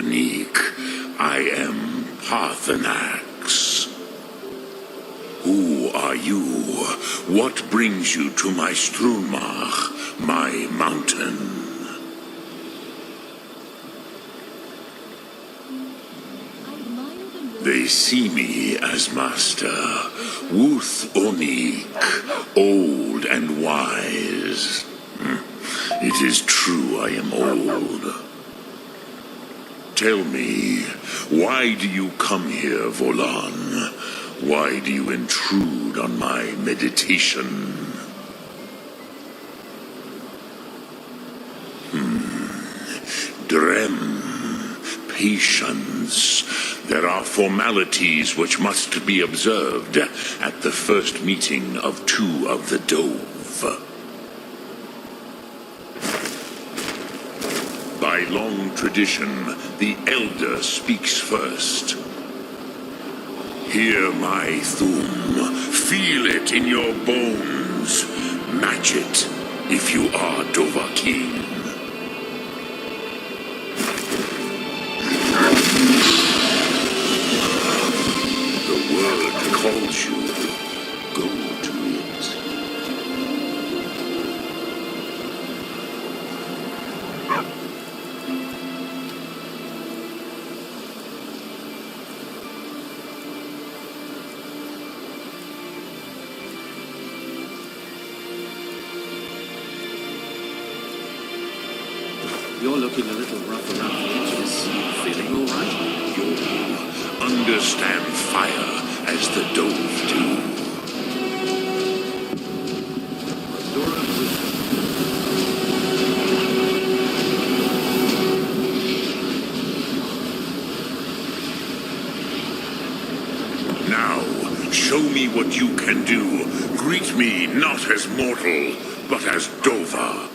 unique. I am Parthenax. Who are you? What brings you to my Strunmach, my mountain? They see me as master, Wuth Onik, old and wise. It is true I am old. Tell me, why do you come here, Volan? Why do you intrude on my meditation? Drem, patience. There are formalities which must be observed at the first meeting of two of the Dove. By long tradition, the elder speaks first. Hear my thum, feel it in your bones, match it if you are Dovahkiin. The word calls you, go to it. You're looking a little rough around the edges. Feeling all right? You understand fire as the Dove do. Now, show me what you can do. Greet me not as mortal, but as Dova.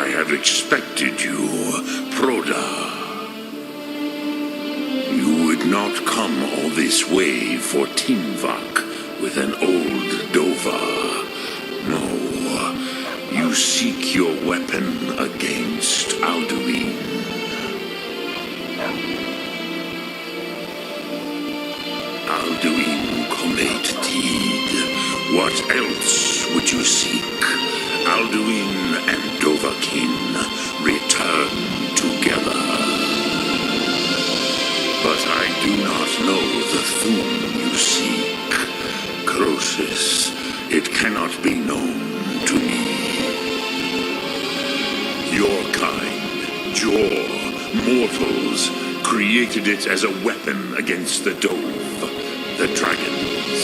I had expected you, Proda. You would not come all this way for Tinvak with an old Dova. No, you seek your weapon against Alduin. Alduin Comet Tid. What else would you seek? Alduin and Dovahkiin return together. But I do not know the thum you seek. Croesus, it cannot be known to me. Your kind, Jor, mortals, created it as a weapon against the Dove, the dragons.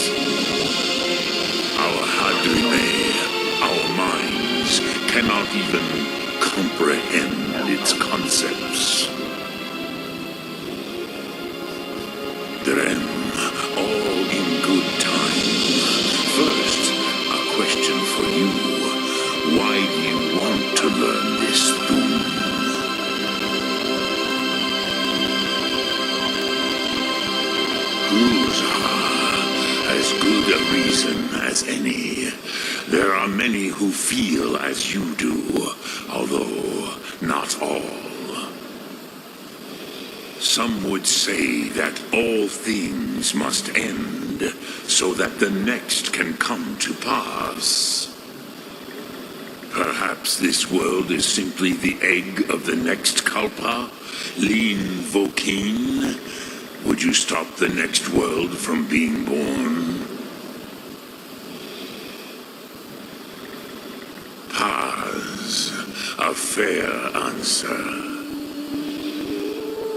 Our Hadrime, our minds cannot even comprehend its concepts. Drem, all in good time. First, a question for you. Why do you want to learn this thum? As good a reason as any. There are many who feel as you do, although not all. Some would say that all things must end, so that the next can come to pass. Perhaps this world is simply the egg of the next Kalpa, Lean Vokeen. Would you stop the next world from being born? Paz, a fair answer.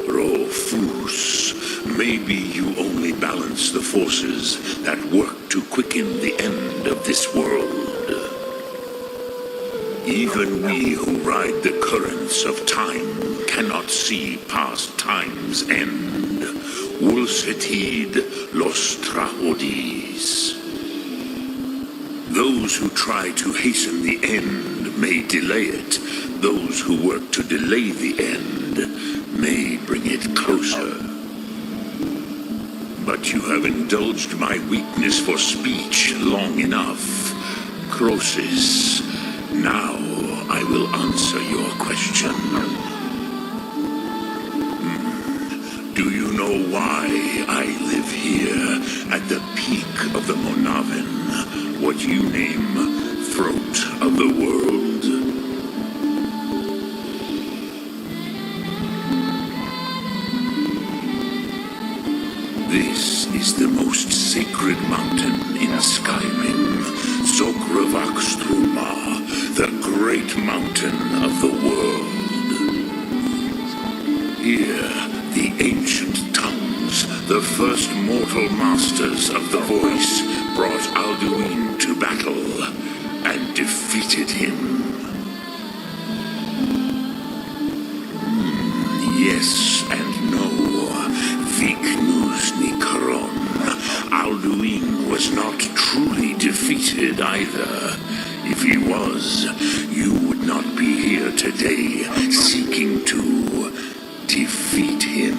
Rofus, maybe you only balance the forces that work to quicken the end of this world. Even we who ride the currents of time cannot see past time's end. Wulsetid los Trahodis. Those who try to hasten the end may delay it, Those who work to delay the end may bring it closer. But you have indulged my weakness for speech long enough. Croesus, now I will answer your question. Do you know why I live here at the peak of the Monavin, what you name throat of the world? This is the most sacred mountain in Skyrim, Zogravakstruma, the great mountain of the world. Here, the ancient tongues, the first mortal masters of the voice, brought Alduin to battle and defeated him. Yes and no. Viknusnikaron. Alduin was not truly defeated either. If he was, you would not be here today seeking to defeat him.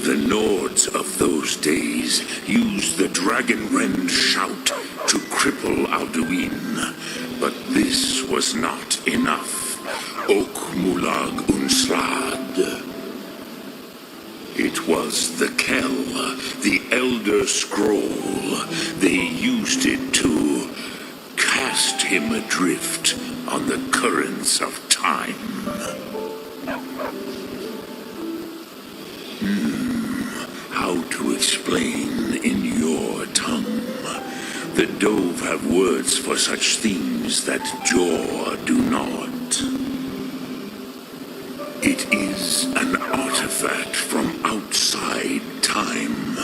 The Nords of those days used the Dragonrend shout to cripple Alduin, but this was not enough. Ok Mulag Unslad. It was the Kell, the Elder Scroll. They used it to cast him adrift on the currents of time. How to explain in your tongue? The Dove have words for such things that Jor do not. It is an artifact from outside time.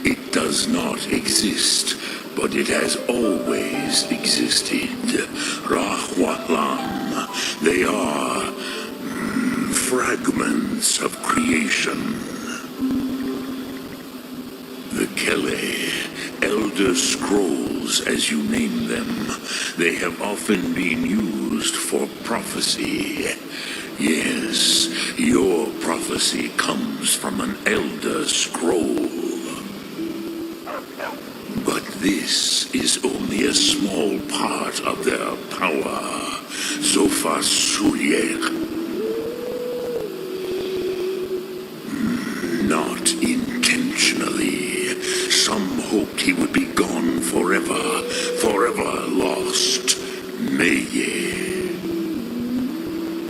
It does not exist, but it has always existed. Rahwatlan. They are fragments of creation. The Kele, Elder Scrolls as you name them, they have often been used for prophecy. Yes, your prophecy comes from an Elder Scroll. But this is only a small part of their power. Zofasuryek. Not intentionally. Some hoped he would be gone forever, forever lost. Meye.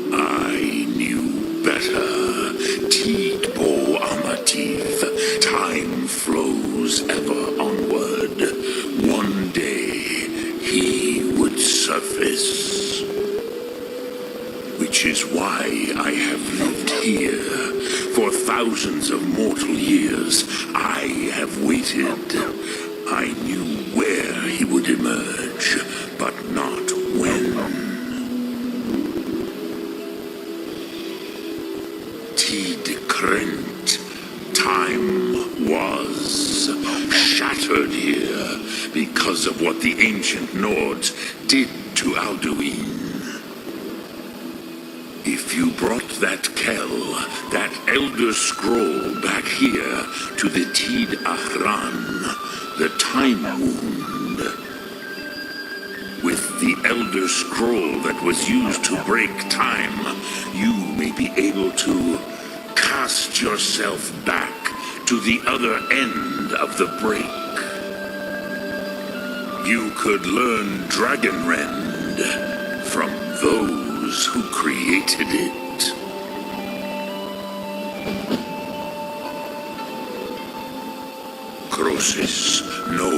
I knew better. Tidbo Amativ. Time flows ever onward. One day he would surface. Which is why I have lived here. For thousands of mortal years, I have waited. I knew where he would emerge, but not when. Tidkrent. Time was shattered here because of what the ancient Nords did to Alduin. If you brought that Kell, that Elder Scroll back here to the Tid Ahran, the Time Wound, with the Elder Scroll that was used to break time, you may be able to cast yourself back to the other end of the break. You could learn Dragonrend from those who created it. Croesus, no.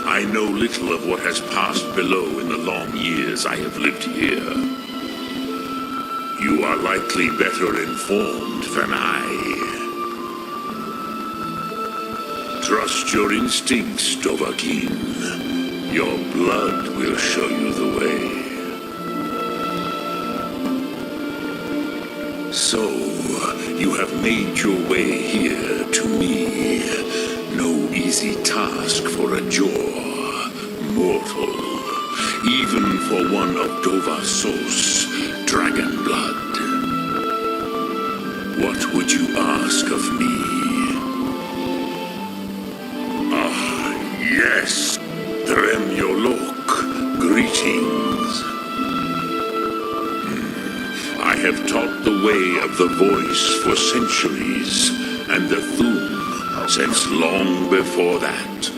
I know little of what has passed below in the long years I have lived here. You are likely better informed than I. Trust your instincts, Dovahkiin. Your blood will show you the way. So, you have made your way here to me. No easy task for a Jor mortal. even for one of Dovassos, dragon blood. What would you ask of me? Ah, yes, Dremyolok, greetings. I have taught the way of the voice for centuries, and the Thum since long before that.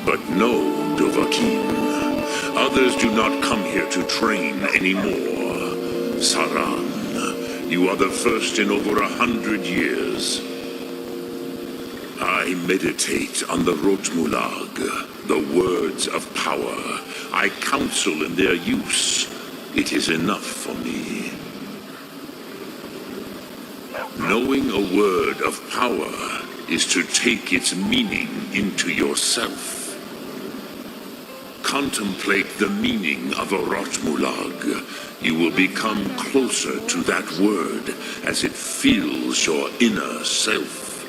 But no, Dovahkiin, others do not come here to train anymore. Saran, you are the first in over 100 years. I meditate on the Rotmulag, the words of power. I counsel in their use. It is enough for me. Knowing a word of power is to take its meaning into yourself. Contemplate the meaning of a Rotmulag. You will become closer to that word as it fills your inner self.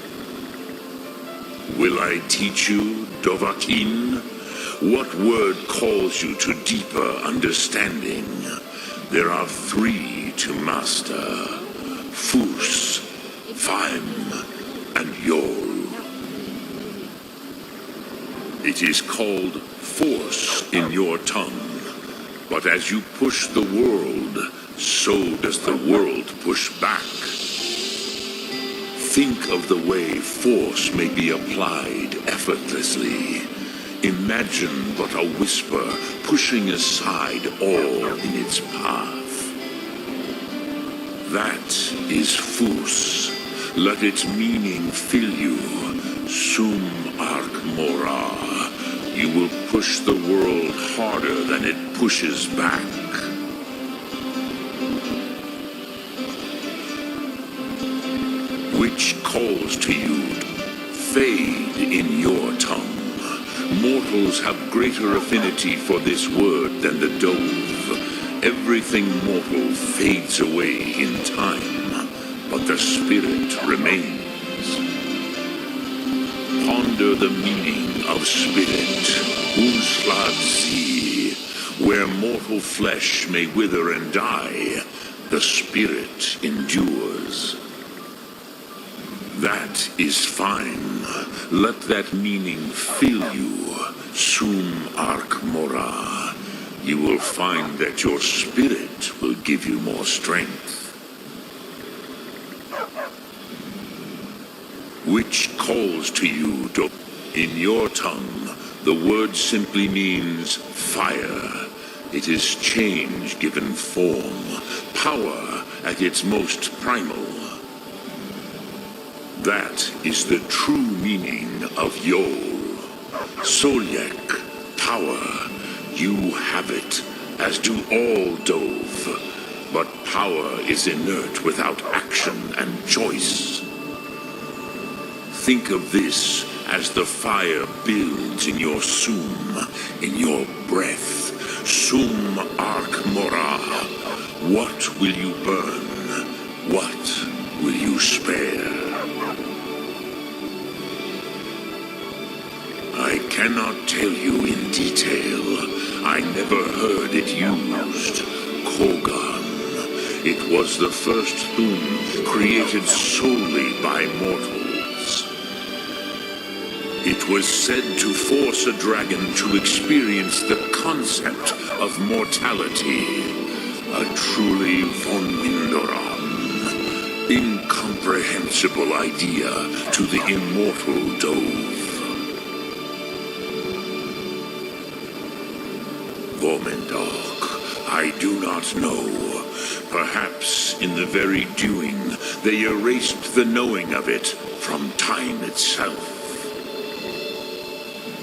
Will I teach you, Dovahkiin? What word calls you to deeper understanding? There are 3 to master: Fus, Faim, and Yol. It is called force in your tongue, but as you push the world, so does the world push back. Think of the way force may be applied effortlessly. Imagine but a whisper pushing aside all in its path. That is Fus. Let its meaning fill you. Sum Ark Mora. You will push the world harder than it pushes back. Which calls to you, fade in your tongue. Mortals have greater affinity for this word than the dove. Everything mortal fades away in time, but the spirit remains. Ponder the meaning of spirit, Usladzi. Where mortal flesh may wither and die, the spirit endures. That is fine. Let that meaning fill you. Sum Ark Mora. You will find that your spirit will give you more strength. Which calls to you to... In your tongue, the word simply means fire. It is change given form, power at its most primal. That is the true meaning of Yol. Solyek, power. You have it, as do all Dove. But power is inert without action and choice. Think of this as the fire builds in your sum, in your breath. Sum Ark Mora. What will you burn? What will you spare? I cannot tell you in detail. I never heard it used. Kogan. It was the first Thum created solely by mortals. It was said to force a dragon to experience the concept of mortality. A truly von Windoran, incomprehensible idea to the immortal Dove. Vomendok, I do not know. Perhaps in the very doing, they erased the knowing of it from time itself.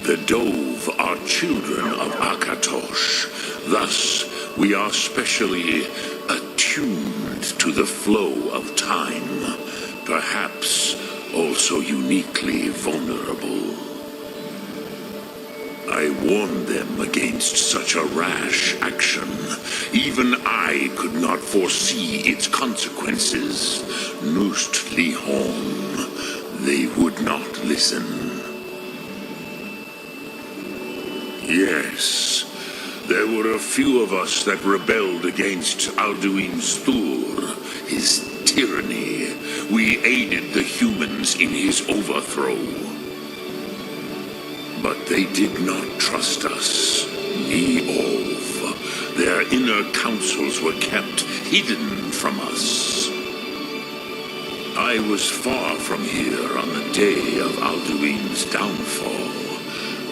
The Dove are children of Akatosh. Thus, we are specially attuned to the flow of time. Perhaps also uniquely vulnerable. I warned them against such a rash action. Even I could not foresee its consequences. Nust Lihon, they would not listen. Yes, There were a few of us that rebelled against Alduin's Thur, his tyranny. We aided the humans in his overthrow. But they did not trust us. Eov. Their inner councils were kept hidden from us. I was far from here on the day of Alduin's downfall,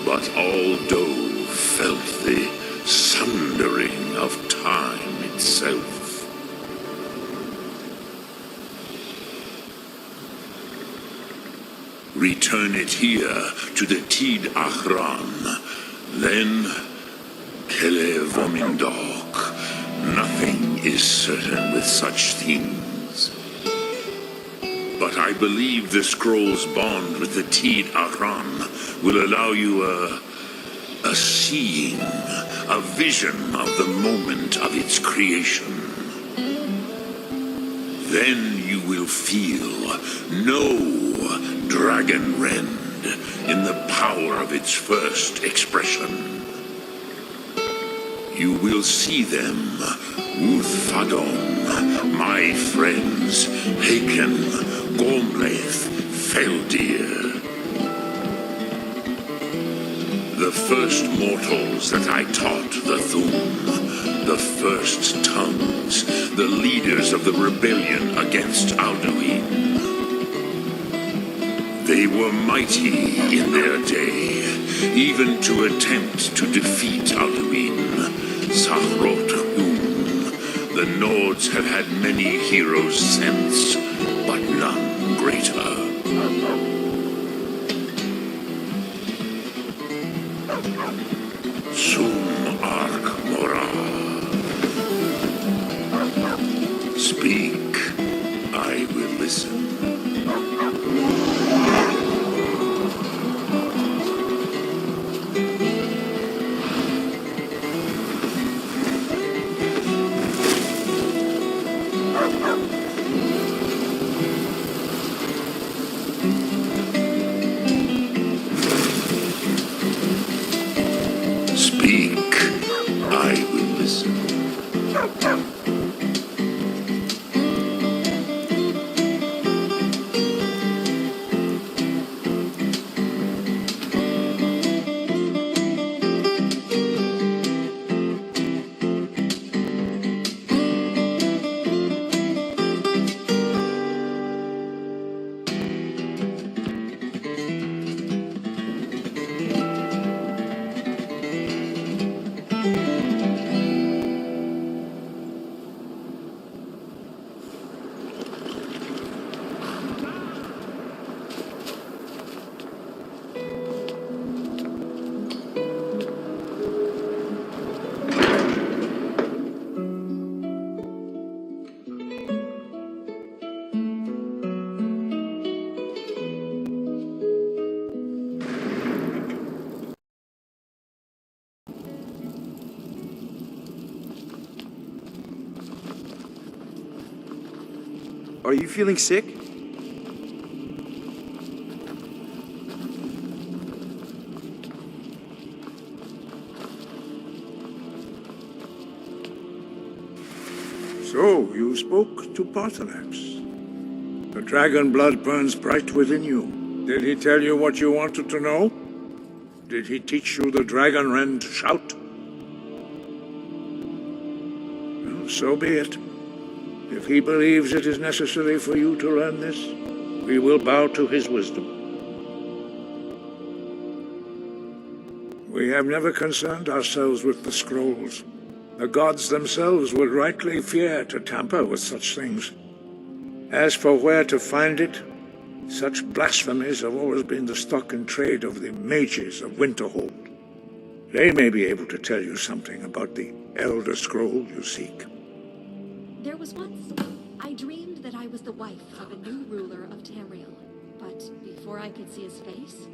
but Aldo felt the sundering of time itself. Return it here to the Tid Achran, then Kele Vomindok. Nothing is certain with such things. But I believe the scroll's bond with the Tid Achran will allow you a seeing, a vision of the moment of its creation. Then you will feel no dragon rend in the power of its first expression. You will see them, Uthfadon, my friends, Haken, Gormleth, Feldir. The first mortals that I taught the Thum, the first tongues, the leaders of the rebellion against Alduin. They were mighty in their day, even to attempt to defeat Alduin, Sahrot Hum. The Nords have had many heroes since, but none greater. Sum Ark Mora. Speak, I will listen. Speak, I will listen. Are you feeling sick? So, you spoke to Parthalax. The dragon blood burns bright within you. Did he tell you what you wanted to know? Did he teach you the dragon rend shout? Well, so be it. If he believes it is necessary for you to learn this, we will bow to his wisdom. We have never concerned ourselves with the scrolls. The gods themselves would rightly fear to tamper with such things. As for where to find it, such blasphemies have always been the stock and trade of the mages of Winterhold. They may be able to tell you something about the Elder Scroll you seek. There was once, I dreamed that I was the wife of a new ruler of Tamriel. But before I could see his face,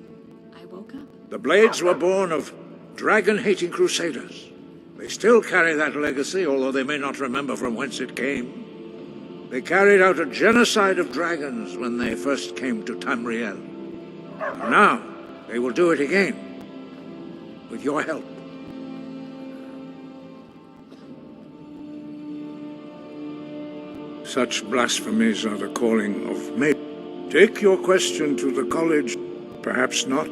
I woke up. The Blades were born of dragon-hating crusaders. They still carry that legacy, although they may not remember from whence it came. They carried out a genocide of dragons when they first came to Tamriel. And now, they will do it again, with your help. Such blasphemies are the calling of men. Take your question to the college. Perhaps not.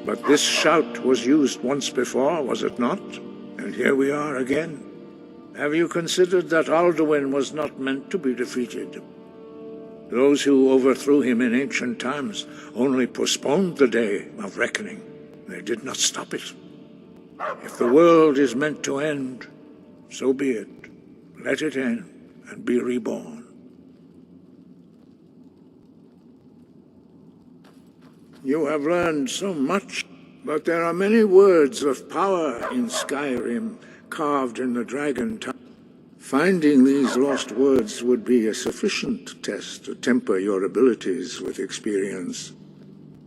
But this shout was used once before, was it not? And here we are again. Have you considered that Alduin was not meant to be defeated? Those who overthrew him in ancient times only postponed the day of reckoning. They did not stop it. If the world is meant to end, so be it. Let it end and be reborn. You have learned so much, but there are many words of power in Skyrim carved in the dragon tongue. Finding these lost words would be a sufficient test to temper your abilities with experience.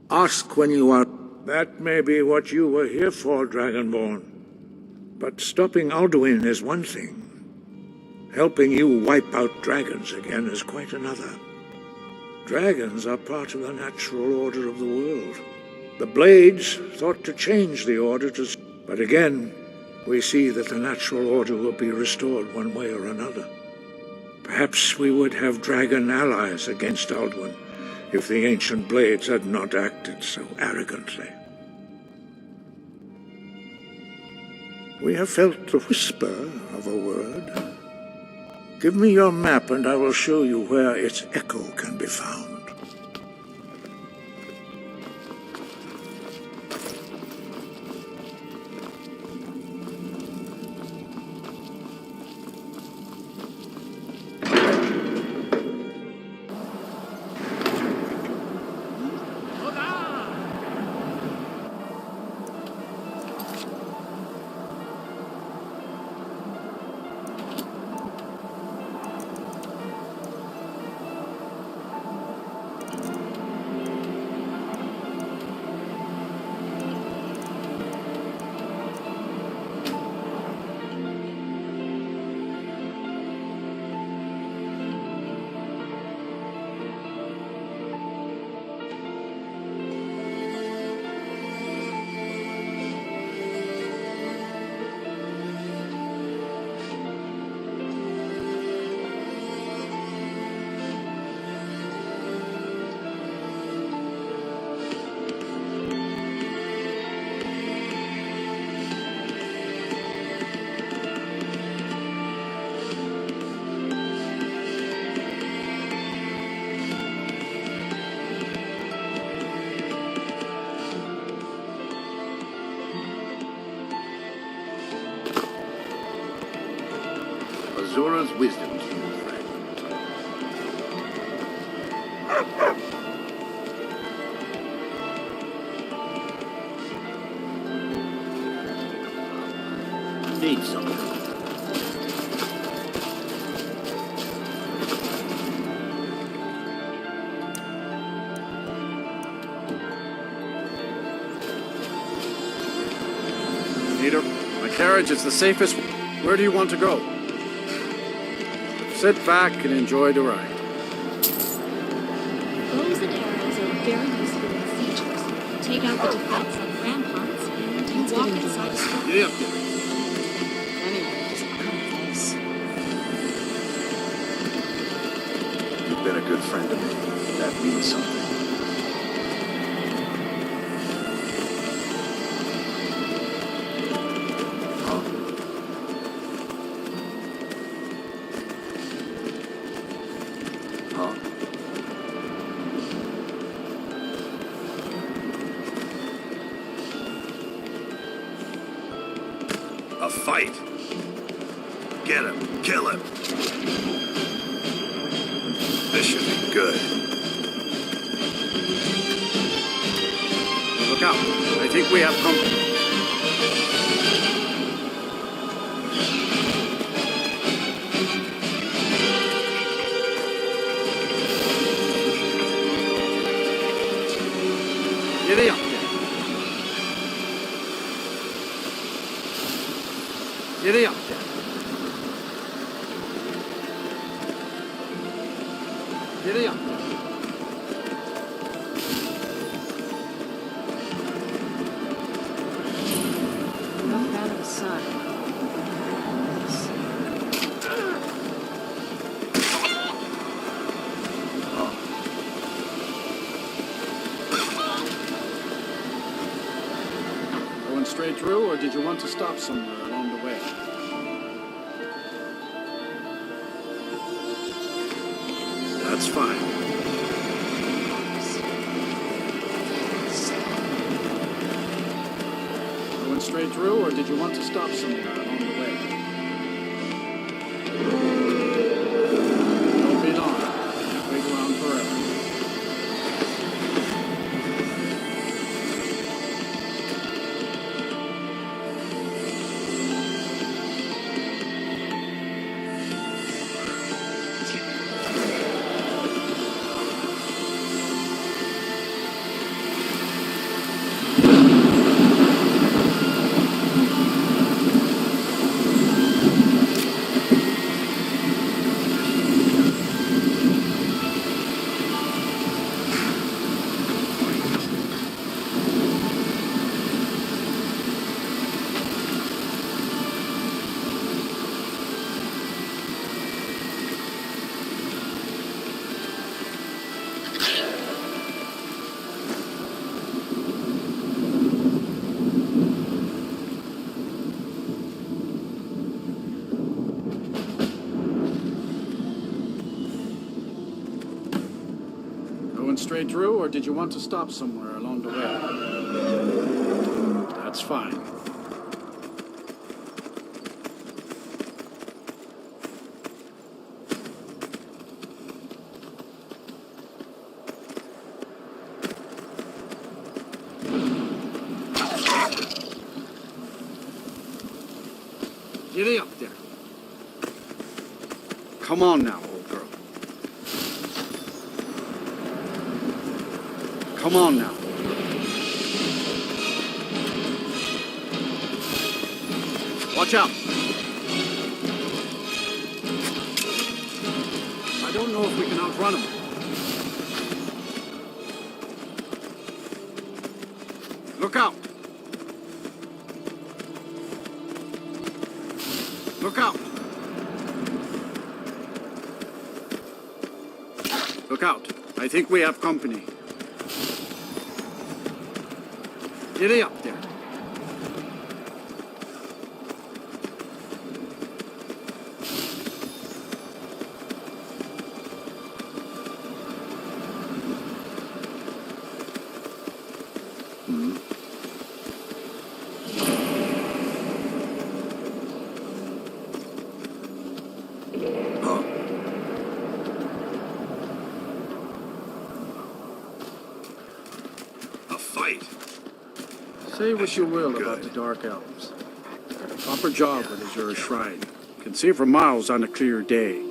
Ask when you are... That may be what you were here for, Dragonborn. But stopping Alduin is one thing. Helping you wipe out dragons again is quite another. Dragons are part of the natural order of the world. The Blades thought to change the order to... But again, we see that the natural order will be restored one way or another. Perhaps we would have dragon allies against Alduin if the ancient Blades had not acted so arrogantly. We have felt the whisper of a word. Give me your map and I will show you where its echo can be found. Azura's wisdom to you, friend. Need something. Leader, my carriage is the safest. Where do you want to go? Sit back and enjoy the ride. Bows and arrows are very useful in sieges. Take out the defense on ramparts and you walk inside a strong. Giddy up there. You've been a good friend to me. That means something. A fight. Get him. Kill him. This should be good. Look out. I think we have company. Giddy up there. Giddy up there. Giddy up there. Not bad of a son. through, or did you want to stop somewhere along the way? That's fine. Going straight through, or did you want to stop somewhere along the way? Don't be long. Can't wait around forever. Going straight through, or did you want to stop somewhere along the way? That's fine. Giddy up there. Come on now, old girl. Come on now. Watch out. I don't know if we can outrun him. Look out. Look out. Look out. I think we have company. Giddy up there. A fight. Say what you will about the Dark Elves. Got a proper job with Azure Shrine. Can see for miles on a clear day.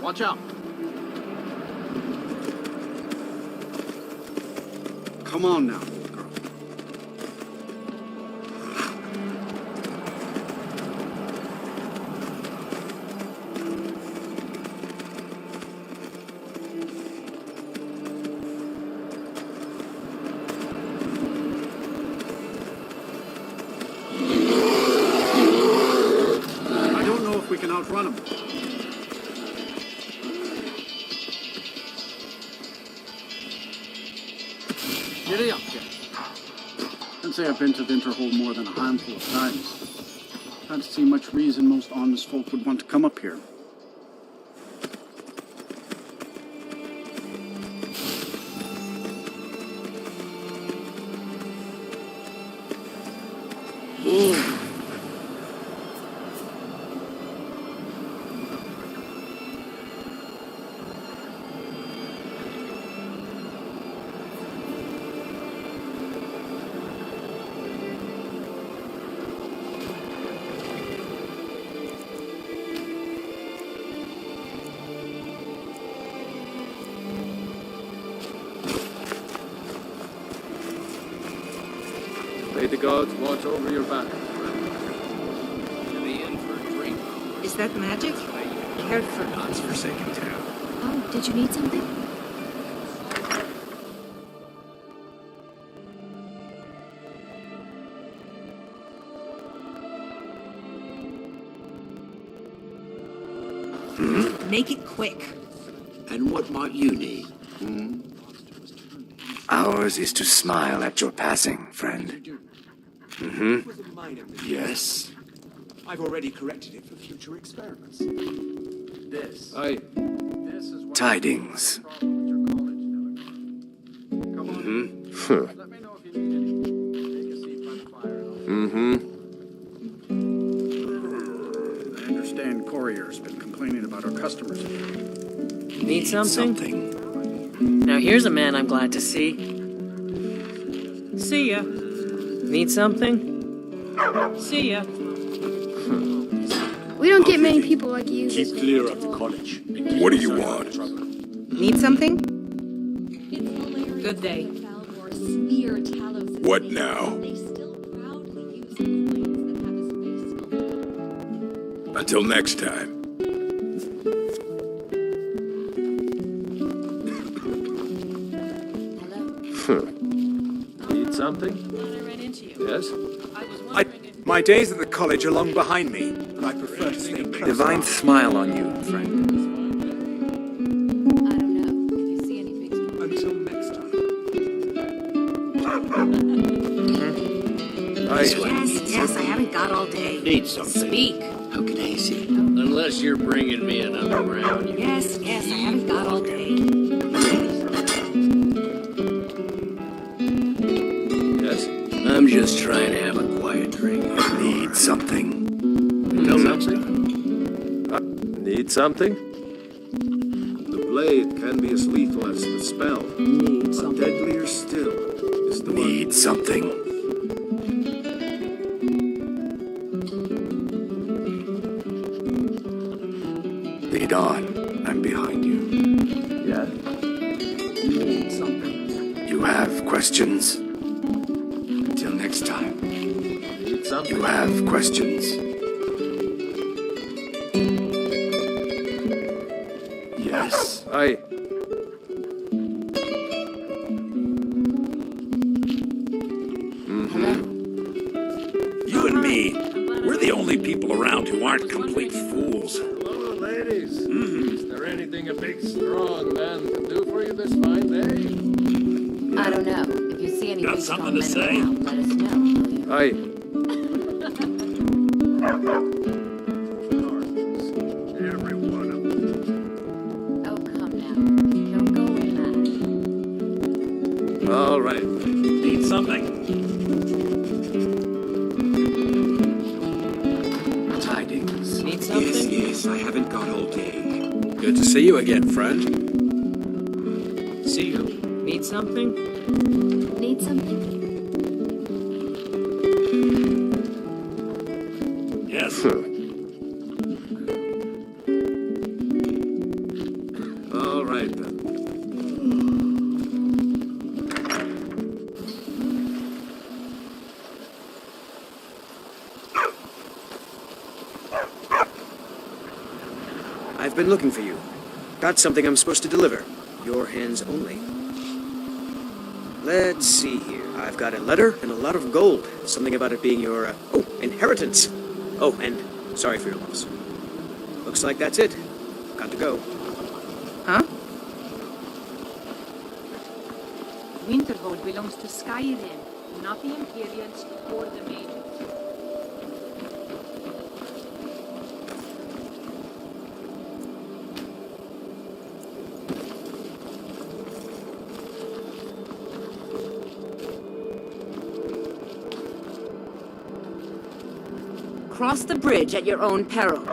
Watch out. Come on now, old girl. I don't know if we can outrun him. Giddy up there. I'd say I've been to Winterhold more than a handful of times. Can't see much reason most honest folk would want to come up here. Ooh. gods watch over your back. Is that magic? Careful. God's forsaken town. Oh, did you need something? Make it quick. And what might you need? Ours is to smile at your passing, friend. Yes. I've already corrected it for future experiments. This. Aye. This is what Tidings. problem with your college, Come on. Let me know if you need anything. Take a seat by the fire. I understand Courier's been complaining about our customers. Need something? Now here's a man I'm glad to see. See ya. Need something? See ya. We don't get many people like you. Keep clear of the college. What do you want? Need something? It's hilarious. Good day. Balmor smeared Talos' What name, now? and they still proudly use the coins that have his face sculpted. Until next time. Need something? Glad I ran into you. Yes? I was wondering if... My days at the college are long behind me, but I prefer to stay close. Divine smile on you, friend. I don't know. If you see any big Until next time. Aye. Yes, I haven't got all day. Need something. Speak. How can I see? Unless you're bringing me another round. Yes, I haven't got all day. Yes? I'm just trying to have a quiet drink. Need something? Need something? The blade can be as lethal as the spell, but deadlier still is the Need something? Lead on. I'm behind you. Yeah. Need something. You have questions? Until next time. Need something? You have questions? Yes. Aye. You and me, we're the only people around who aren't complete fools. Hello, ladies. Is there anything a big, strong man can do for you this fine day? I don't know. If you see any Got big something to strong say? men around, let us know, will you? Aye. Every one of them. Oh, come now. Don't go with that. All right. Need something? Tidings. Need something? Yes, I haven't got all day. Good to see you again, friend. See you. Need something? Need something? Yes. All right then. I've been looking for you. Got something I'm supposed to deliver. Your hands only. Let's see here. I've got a letter and a lot of gold. Something about it being your, inheritance. Oh, and sorry for your loss. Looks like that's it. Got to go. Huh? Winterhold belongs to Skyrim, not the Imperials or the Mages. Cross the bridge at your own peril.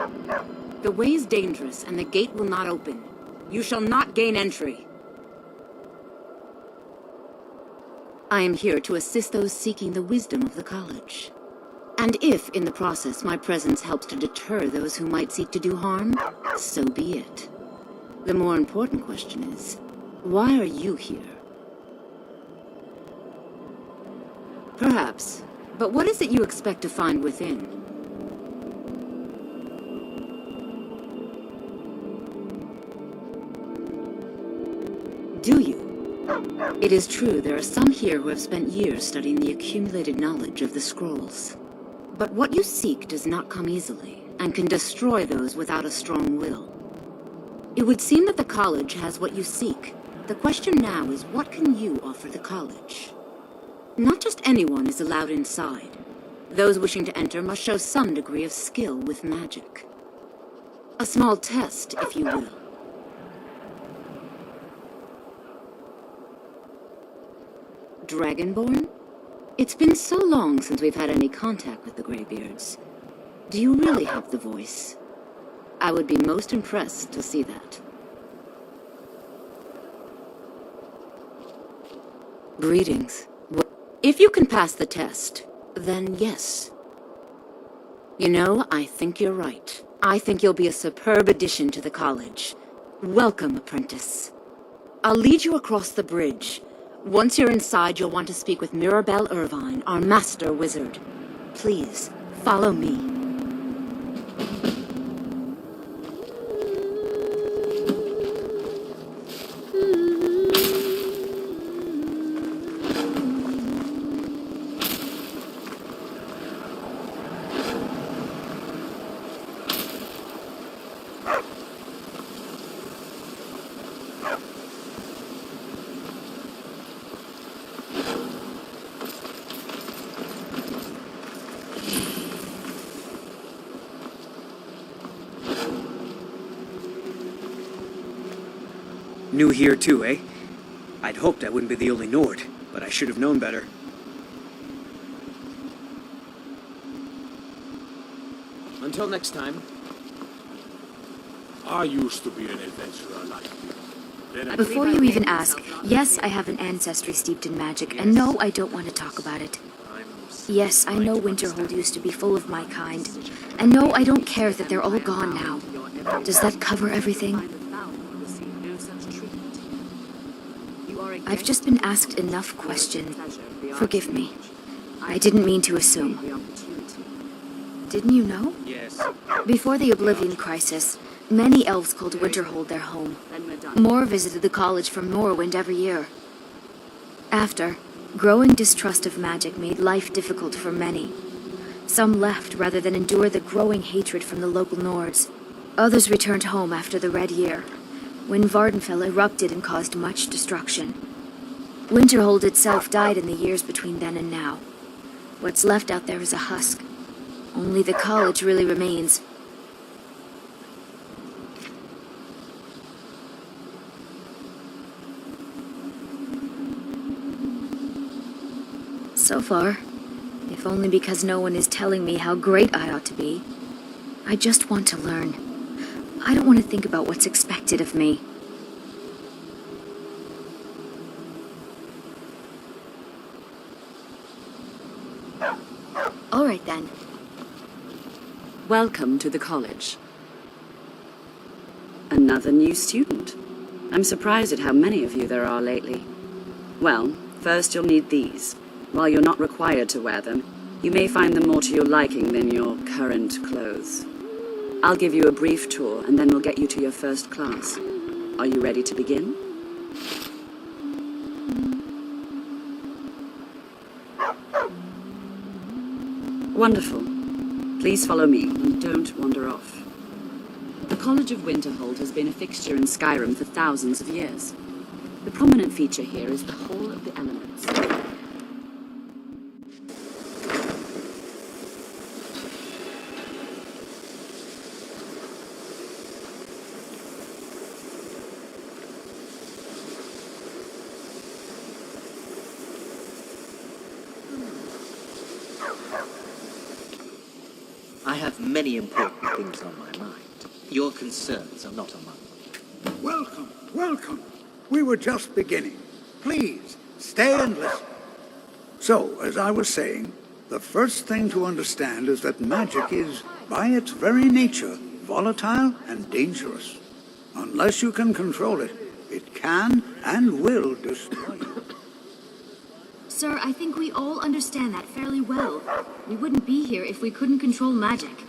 The way is dangerous, and the gate will not open. You shall not gain entry. I am here to assist those seeking the wisdom of the college. And if, in the process, my presence helps to deter those who might seek to do harm, so be it. The more important question is, why are you here? Perhaps But what is it you expect to find within? Do you? It is true, there are some here who have spent years studying the accumulated knowledge of the scrolls. But what you seek does not come easily, and can destroy those without a strong will. It would seem that the college has what you seek. The question now is, what can you offer the college? Not just anyone is allowed inside. Those wishing to enter must show some degree of skill with magic. A small test, if you will. Dragonborn? It's been so long since we've had any contact with the Greybeards. Do you really have the voice? I would be most impressed to see that. Greetings. If you can pass the test, then yes. You know, I think you're right. I think you'll be a superb addition to the college. Welcome, apprentice. I'll lead you across the bridge. Once you're inside, you'll want to speak with Mirabelle Irvine, our master wizard. Please, follow me. New here too, eh? I'd hoped I wouldn't be the only Nord, but I should have known better. Until next time. I used to be an adventurer like you. Before you even ask, yes, I have an ancestry steeped in magic, and no, I don't want to talk about it. Yes, I know Winterhold used to be full of my kind, and no, I don't care that they're all gone now. Does that cover everything? I've just been asked enough questions. Forgive me. I didn't mean to assume. Didn't you know? Yes. Before the Oblivion Crisis, many elves called Winterhold their home. More visited the college from Morrowind every year. After, growing distrust of magic made life difficult for many. Some left rather than endure the growing hatred from the local Nords. Others returned home after the Red Year, when Vardenfell erupted and caused much destruction. Winterhold itself died in the years between then and now. What's left out there is a husk. Only the college really remains. So far, if only because no one is telling me how great I ought to be, I just want to learn. I don't want to think about what's expected of me. All right, then. Welcome to the college. Another new student. I'm surprised at how many of you there are lately. Well, first you'll need these. While you're not required to wear them, you may find them more to your liking than your current clothes. I'll give you a brief tour, and then we'll get you to your first class. Are you ready to begin? Wonderful. Please follow me, and don't wander off. The College of Winterhold has been a fixture in Skyrim for thousands of years. The prominent feature here is the Hall of the Elements. I have many important things on my mind. Your concerns are not among them. Welcome, welcome. We were just beginning. Please, stay and listen. So, as I was saying, the first thing to understand is that magic is, by its very nature, volatile and dangerous. Unless you can control it, it can and will destroy you. Sir, I think we all understand that fairly well. We wouldn't be here if we couldn't control magic.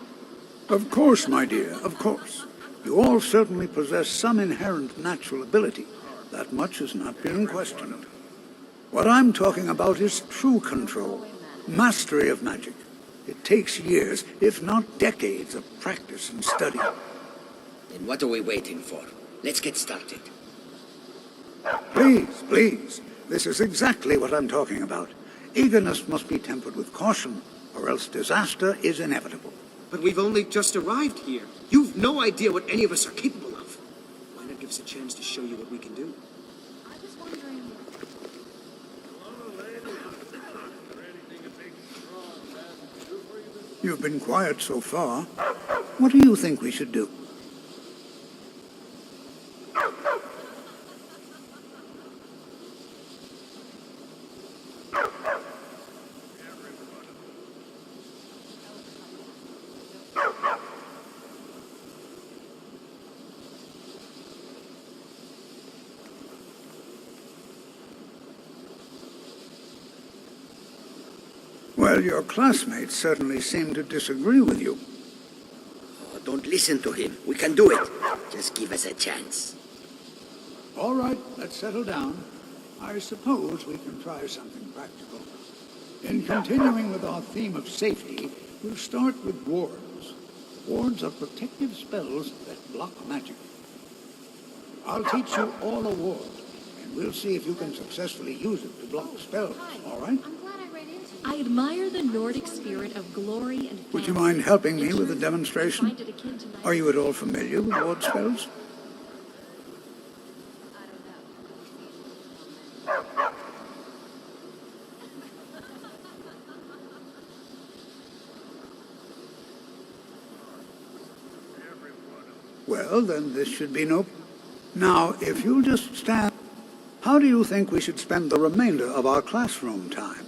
Of course, my dear, of course. You all certainly possess some inherent natural ability. That much is not being questioned. What I'm talking about is true control, mastery of magic. It takes years, if not decades, of practice and study. Then what are we waiting for? Let's get started. Please, please. This is exactly what I'm talking about. Eagerness must be tempered with caution, or else disaster is inevitable. But we've only just arrived here. You've no idea what any of us are capable of. Why not give us a chance to show you what we can do? I was wondering... You've been quiet so far. What do you think we should do? Well, your classmates certainly seem to disagree with you. Oh, don't listen to him. We can do it. Just give us a chance. All right, let's settle down. I suppose we can try something practical. In continuing with our theme of safety, we'll start with wards. Wards are protective spells that block magic. I'll teach you all a ward, and we'll see if you can successfully use it to block spells, all right? I admire the Nordic spirit of glory and Would you mind helping me with a demonstration? Are you at all familiar with ward spells? Well, then this should be no... Now, if you'll just stand... How do you think we should spend the remainder of our classroom time?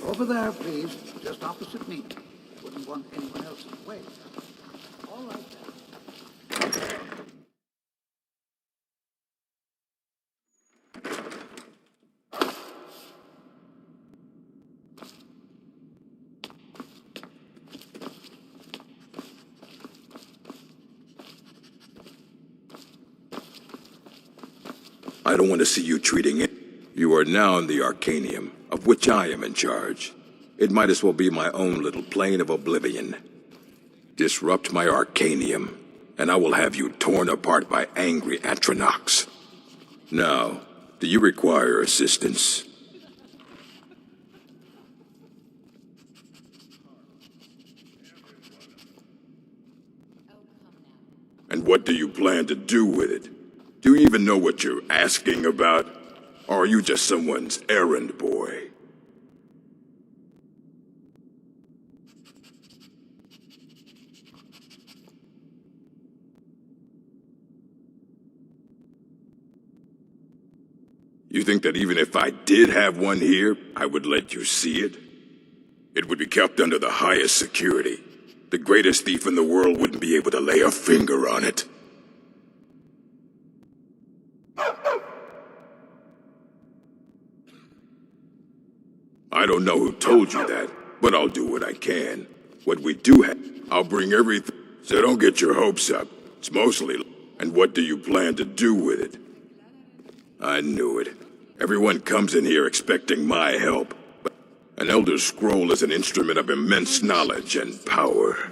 Over there, please, just opposite me. Wouldn't want anyone else in the way. All right, then. I don't want to see you treating it. You are now in the Arcanium, of which I am in charge. It might as well be my own little plane of oblivion. Disrupt my Arcanium, and I will have you torn apart by angry Atronachs. Now, do you require assistance? And what do you plan to do with it? Do you even know what you're asking about? Or are you just someone's errand boy? You think that even if I did have one here, I would let you see it? It would be kept under the highest security. The greatest thief in the world wouldn't be able to lay a finger on it. I don't know who told you that, but I'll do what I can. What we do have, I'll bring everything, so don't get your hopes up. It's mostly... And what do you plan to do with it? I knew it. Everyone comes in here expecting my help. But an Elder Scroll is an instrument of immense knowledge and power.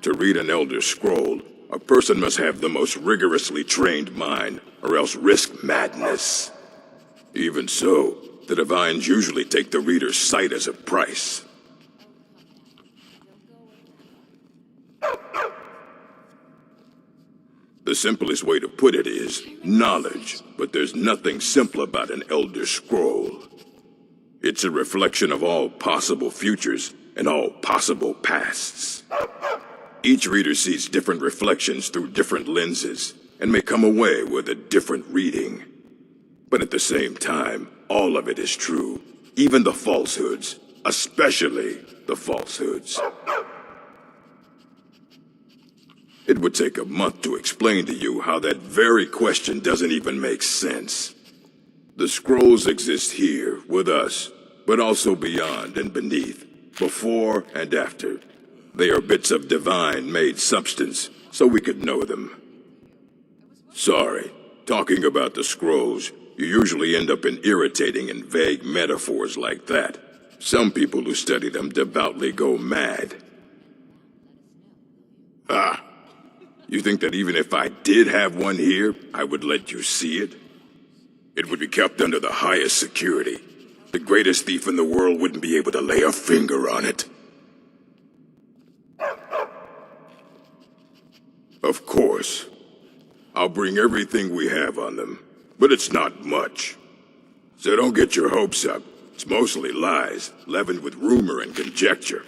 To read an Elder Scroll, a person must have the most rigorously trained mind, or else risk madness. Even so, the Divines usually take the reader's sight as a price. The simplest way to put it is knowledge, but there's nothing simple about an Elder Scroll. It's a reflection of all possible futures and all possible pasts. Each reader sees different reflections through different lenses and may come away with a different reading. But at the same time, all of it is true, even the falsehoods, especially the falsehoods. It would take a month to explain to you how that very question doesn't even make sense. The scrolls exist here, with us, but also beyond and beneath, before and after. They are bits of divine-made substance, so we could know them. Sorry, talking about the scrolls, you usually end up in irritating and vague metaphors like that. Some people who study them devoutly go mad. Ah, you think that even if I did have one here, I would let you see it? It would be kept under the highest security. The greatest thief in the world wouldn't be able to lay a finger on it. Of course. I'll bring everything we have on them, but it's not much. So don't get your hopes up. It's mostly lies, leavened with rumor and conjecture.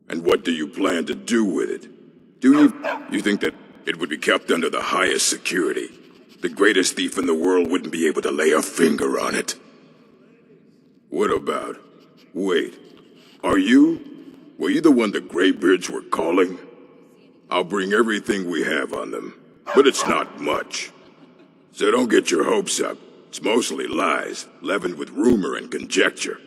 And what do you plan to do with it? You think that it would be kept under the highest security? The greatest thief in the world wouldn't be able to lay a finger on it. What about... Wait. Were you the one the Greybeards were calling? I'll bring everything we have on them, but it's not much. So don't get your hopes up. It's mostly lies, leavened with rumor and conjecture.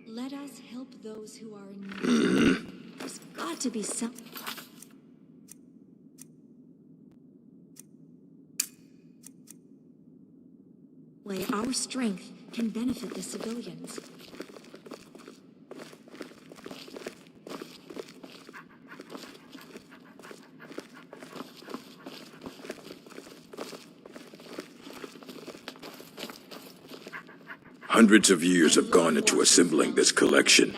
Let us help those who are in need. There's got to be some... way our strength can benefit the civilians. Hundreds of years have gone into assembling this collection.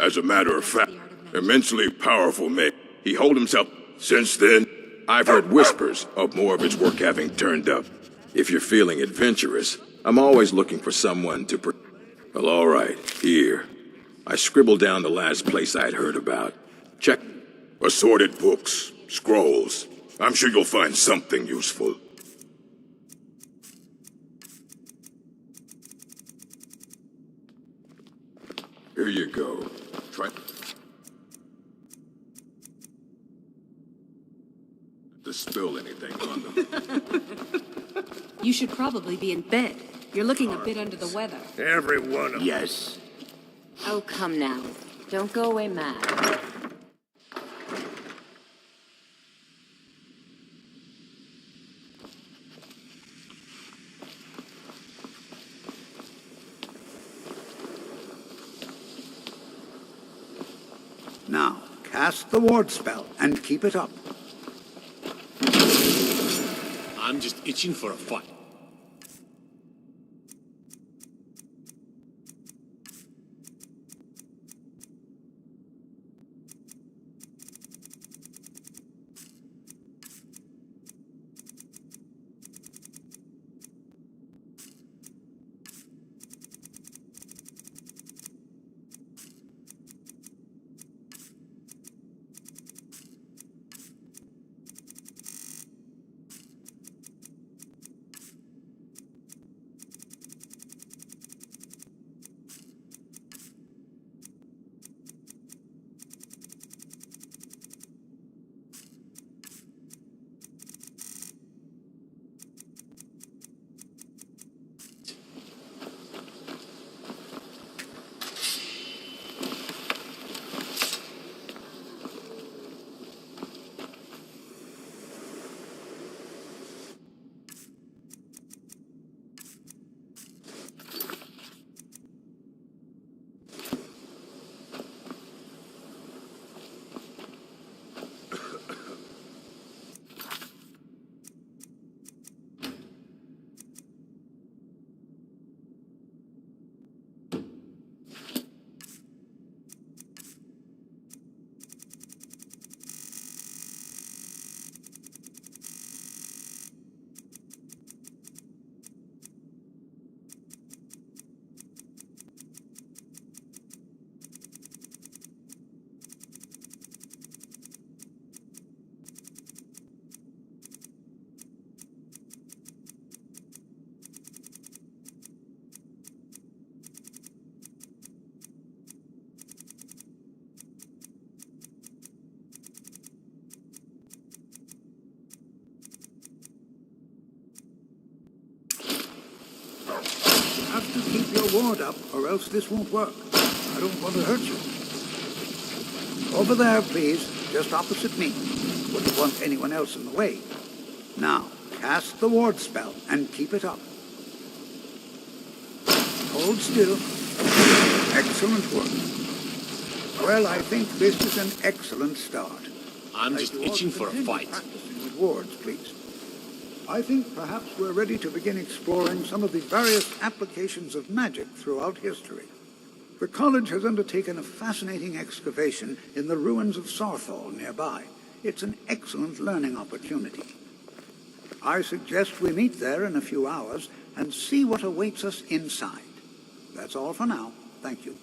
As a matter of fact, immensely powerful man. He holds himself. Since then, I've heard whispers of more of his work having turned up. If you're feeling adventurous, I'm always looking for someone to Well, all right, here. I scribbled down the last place I'd heard about. Check. Assorted books, scrolls. I'm sure you'll find something useful. Here you go. Try... to spill anything on them. You should probably be in bed. You're looking a bit under the weather. Every one of them. Yes. Oh, come now. Don't go away mad. Now, cast the ward spell and keep it up. I'm just itching for a fight. to keep your ward up, or else this won't work. I don't want to hurt you. Over there, please, just opposite me. Wouldn't want anyone else in the way. Now, cast the ward spell and keep it up. Hold still. Excellent work. Well, I think this is an excellent start. I'm just itching for a fight. Practicing with wards, please. I think perhaps we're ready to begin exploring some of the various applications of magic throughout history. The college has undertaken a fascinating excavation in the ruins of Sarthal nearby. It's an excellent learning opportunity. I suggest we meet there in a few hours and see what awaits us inside. That's all for now. Thank you.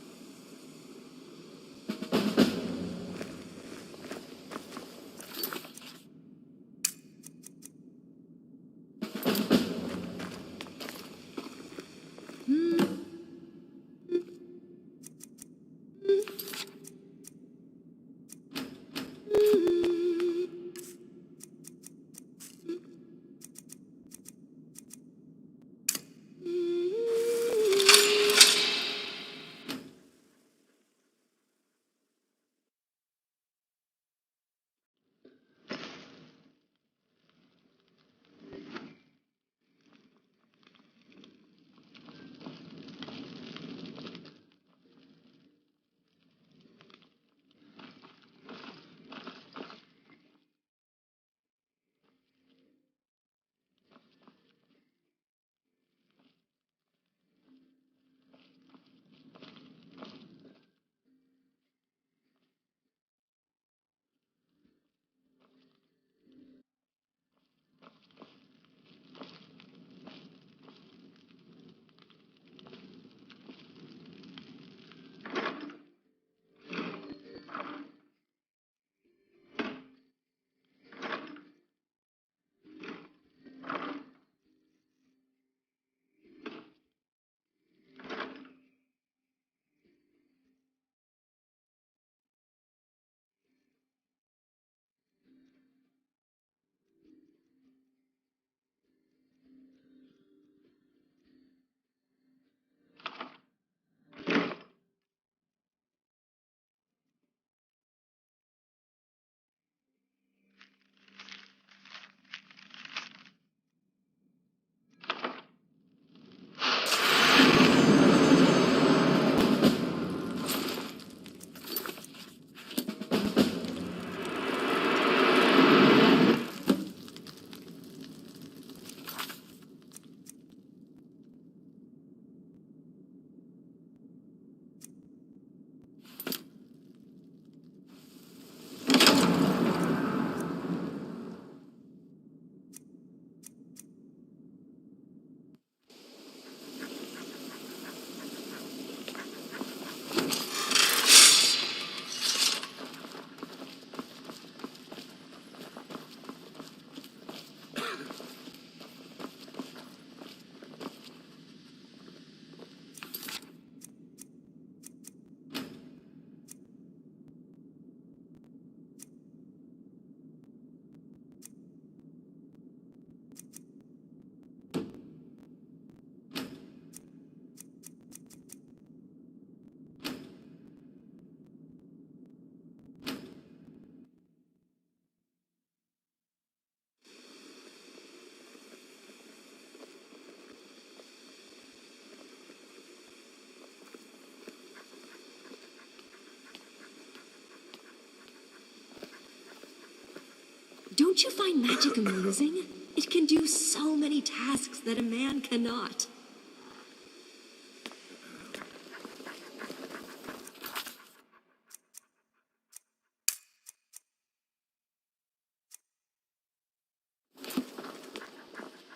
Don't you find magic amusing? It can do so many tasks that a man cannot.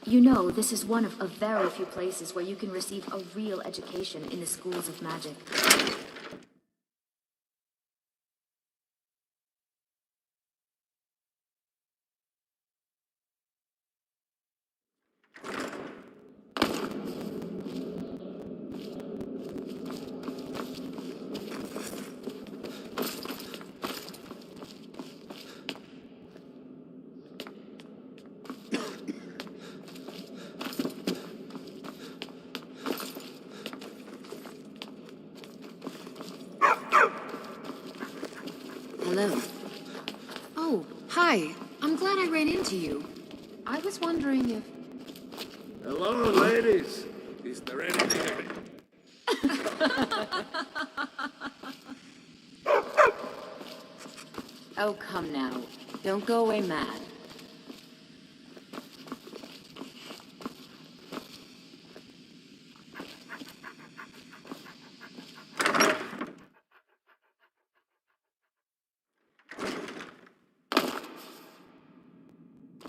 You know, this is one of a very few places where you can receive a real education in the schools of magic. Oh, hi. I'm glad I ran into you. I was wondering if... Hello, ladies. Is there anything Oh, come now. Don't go away mad.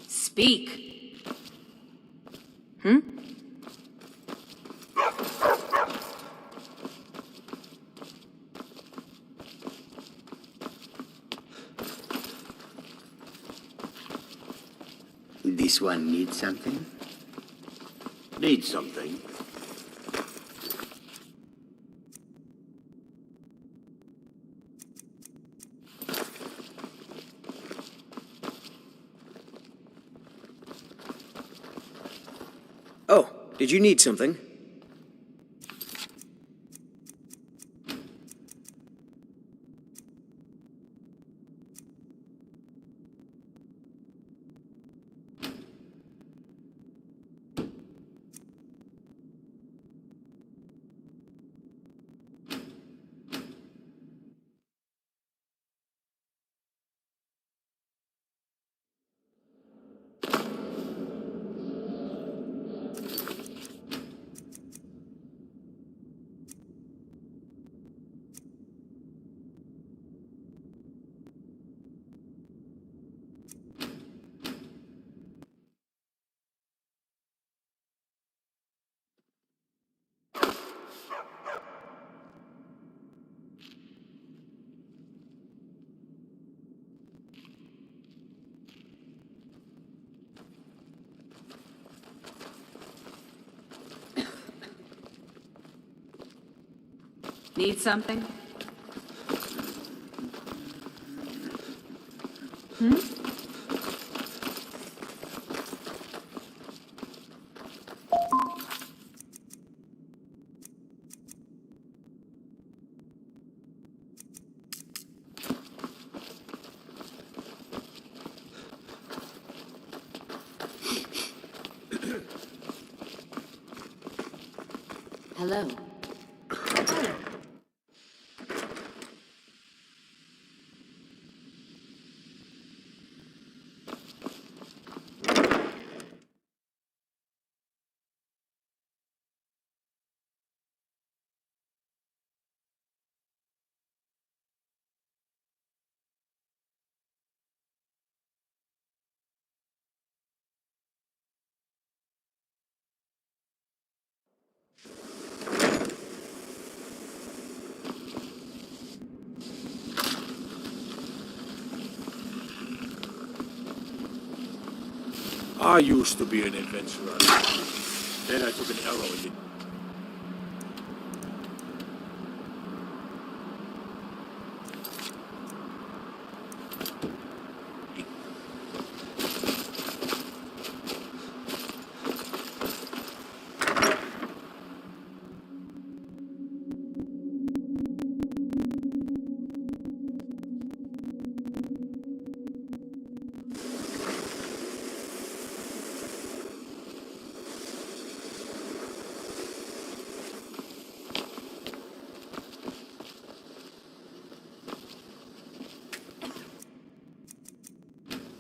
Speak. Hmm? This one needs something? Need something? Oh, did you need something? Need something? Hmm? Hello. I used to be an adventurer. Then I took an arrow in the...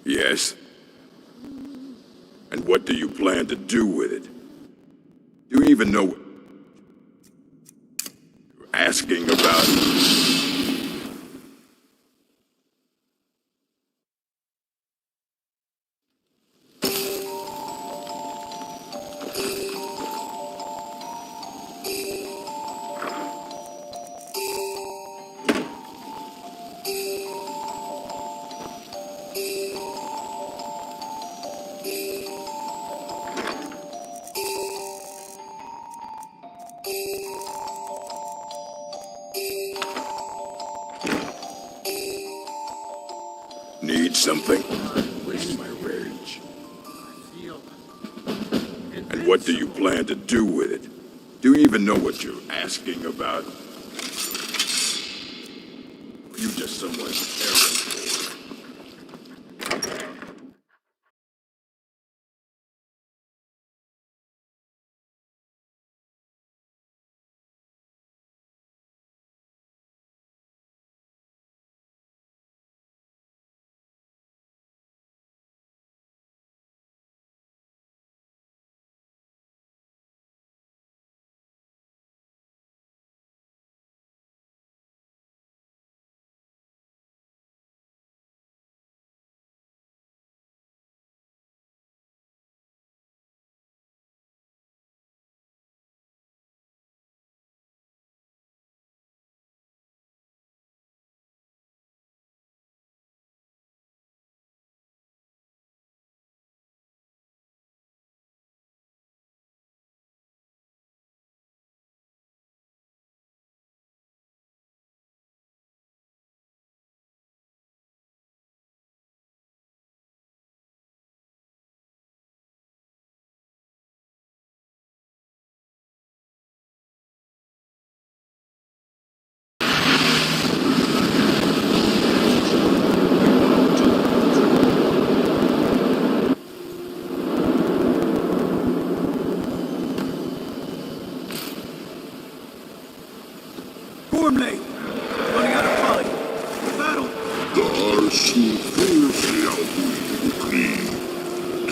Yes? And what do you plan to do with it? Do you even know what you're asking about? Need something? Where's my rage? And what do you plan to do with it? Do you even know what you're asking about? You just someone's errand boy.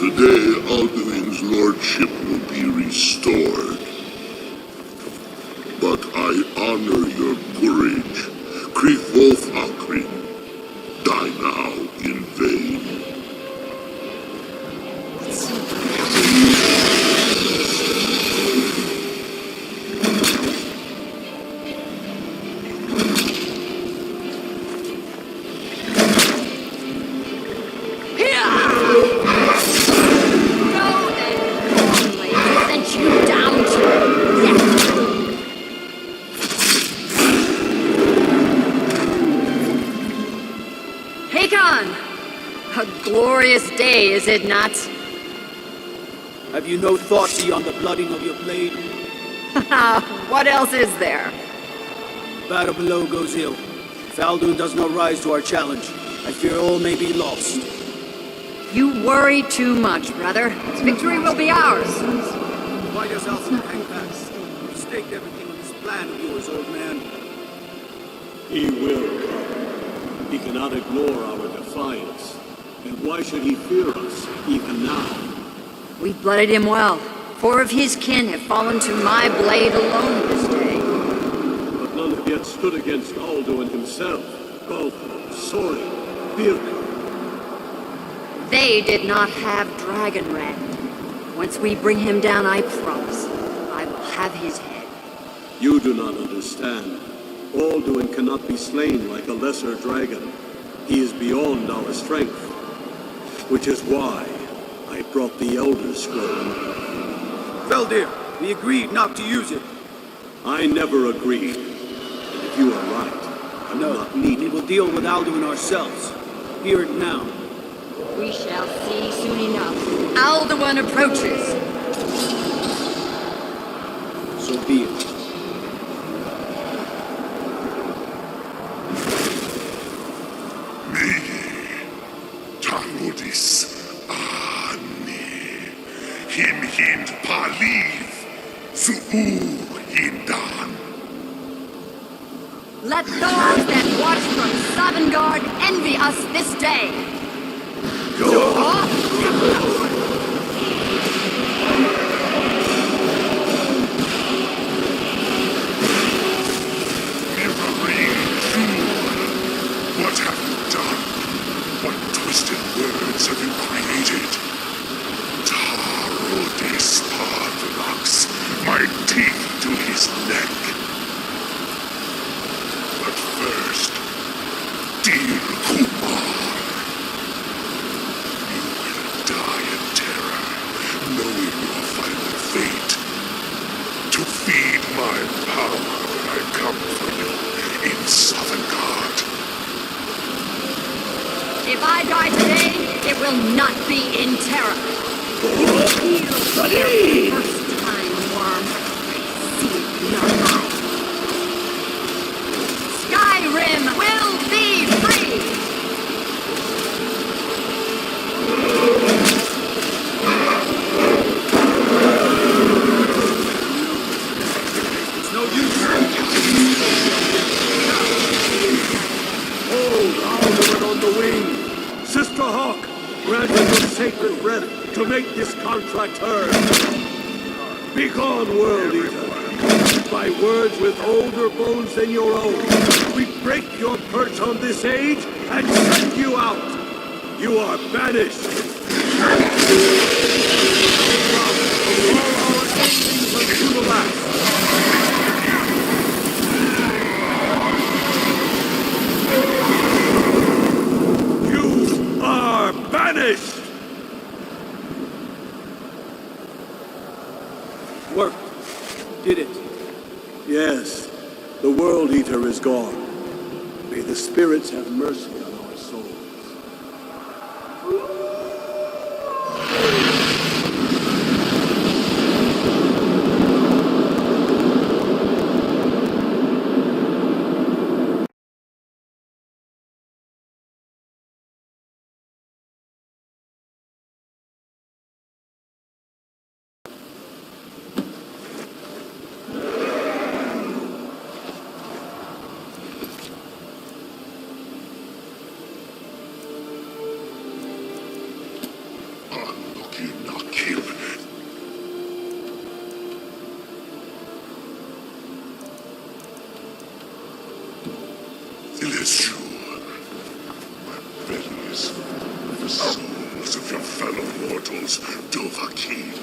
Today, Alduin's lordship will be restored. But I honor your courage. Krithwolf Akrin, die now in vain. A glorious day, is it not? Have you no thought beyond the blooding of your blade? What else is there? Battle below goes ill. If Alduin does not rise to our challenge, I fear all may be lost. You worry too much, brother. Victory will be ours. Why does Alduin hang back? You staked everything on this plan of yours, old man. He will come. He cannot ignore our defiance. And why should he fear us, even now? We blooded him well. 4 of his kin have fallen to my blade alone this day. But none have yet stood against Alduin himself. Both Sorin, Birka. They did not have Dragon Rend. Once we bring him down, I promise, I will have his head. You do not understand. Alduin cannot be slain like a lesser dragon. He is beyond our strength. Which is why I brought the Elder Scroll. Veldir, we agreed not to use it. I never agreed. And if you are right, I will not need it. We will deal with Alduin ourselves. Hear it now. We shall see soon enough. Alduin approaches. So be it. Him hind paliv, su'u hindan. Let those that watch from Sovngarde envy us this day. What have you done? What twisted words have you created? Tarodis Parthenax, my teeth to his neck. But first, dear Kumar, you will die in terror, knowing your final fate. To feed my power when I come for you in Sovngarde. If I die today, it will not be in terror. First time, worm. See it in your eyes. Skyrim will be free! It's no use. Hold Alduin on the wing! Sister Hawk, grant us your sacred breath to make this contract heard. Begone, World Eater. By words with older bones than your own, we break your perch on this age and send you out. You are banished. From all our endings unto the last. You are banished. Worked. Did it. Yes, the World Eater is gone. May the spirits have mercy on our souls. is the souls of your fellow mortals, Dovahkiin.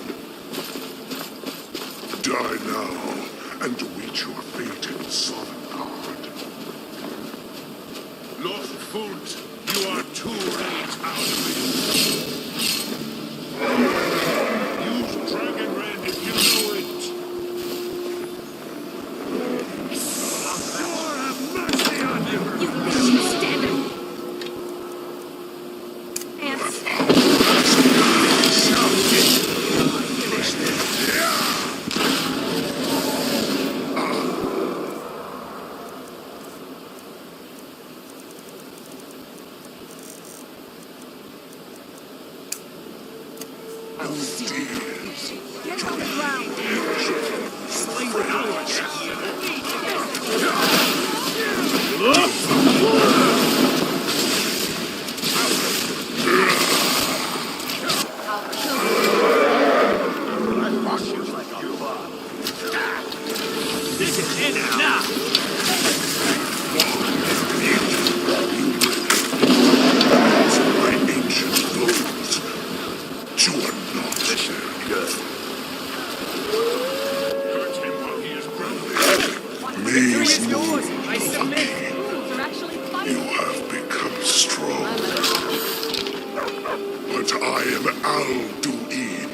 Die now, and await your fate in Sovngarde. Lothfult, you are too late, Alduin. Use Dragon Red if you know it. Lord have mercy on you! You bitch, stand up! Ants. Get on the ground! Slay the cowards! This is it now! My ancient foes, you are not good. Hurt him while he is grounded. Maze yours! I submit! They're actually you fighting! have become strong. But I am Alduin,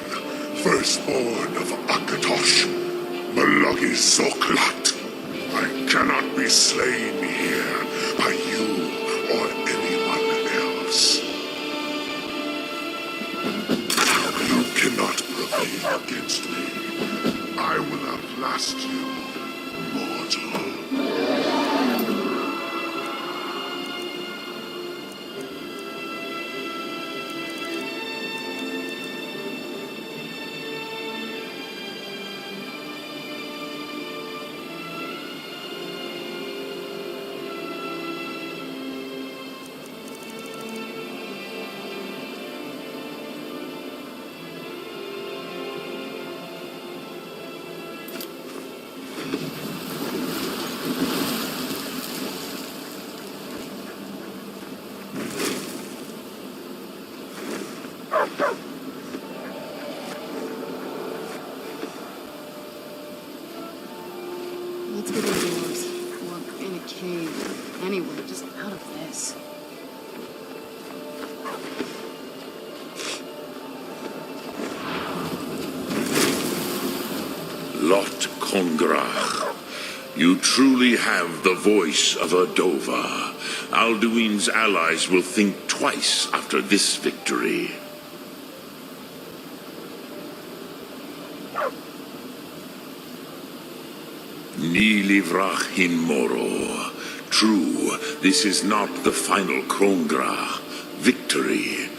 firstborn of Akatosh, Malagi Zoklat. I cannot be slain here by you or anyone else. You cannot prevail against me. I will outlast you, mortal. Let's get indoors. Or in a cave. Anywhere, just out of this. Lot Kongrach, you truly have the voice of a Dova. Alduin's allies will think twice after this victory. Ni livrach hin moro. True, this is not the final Kongra victory,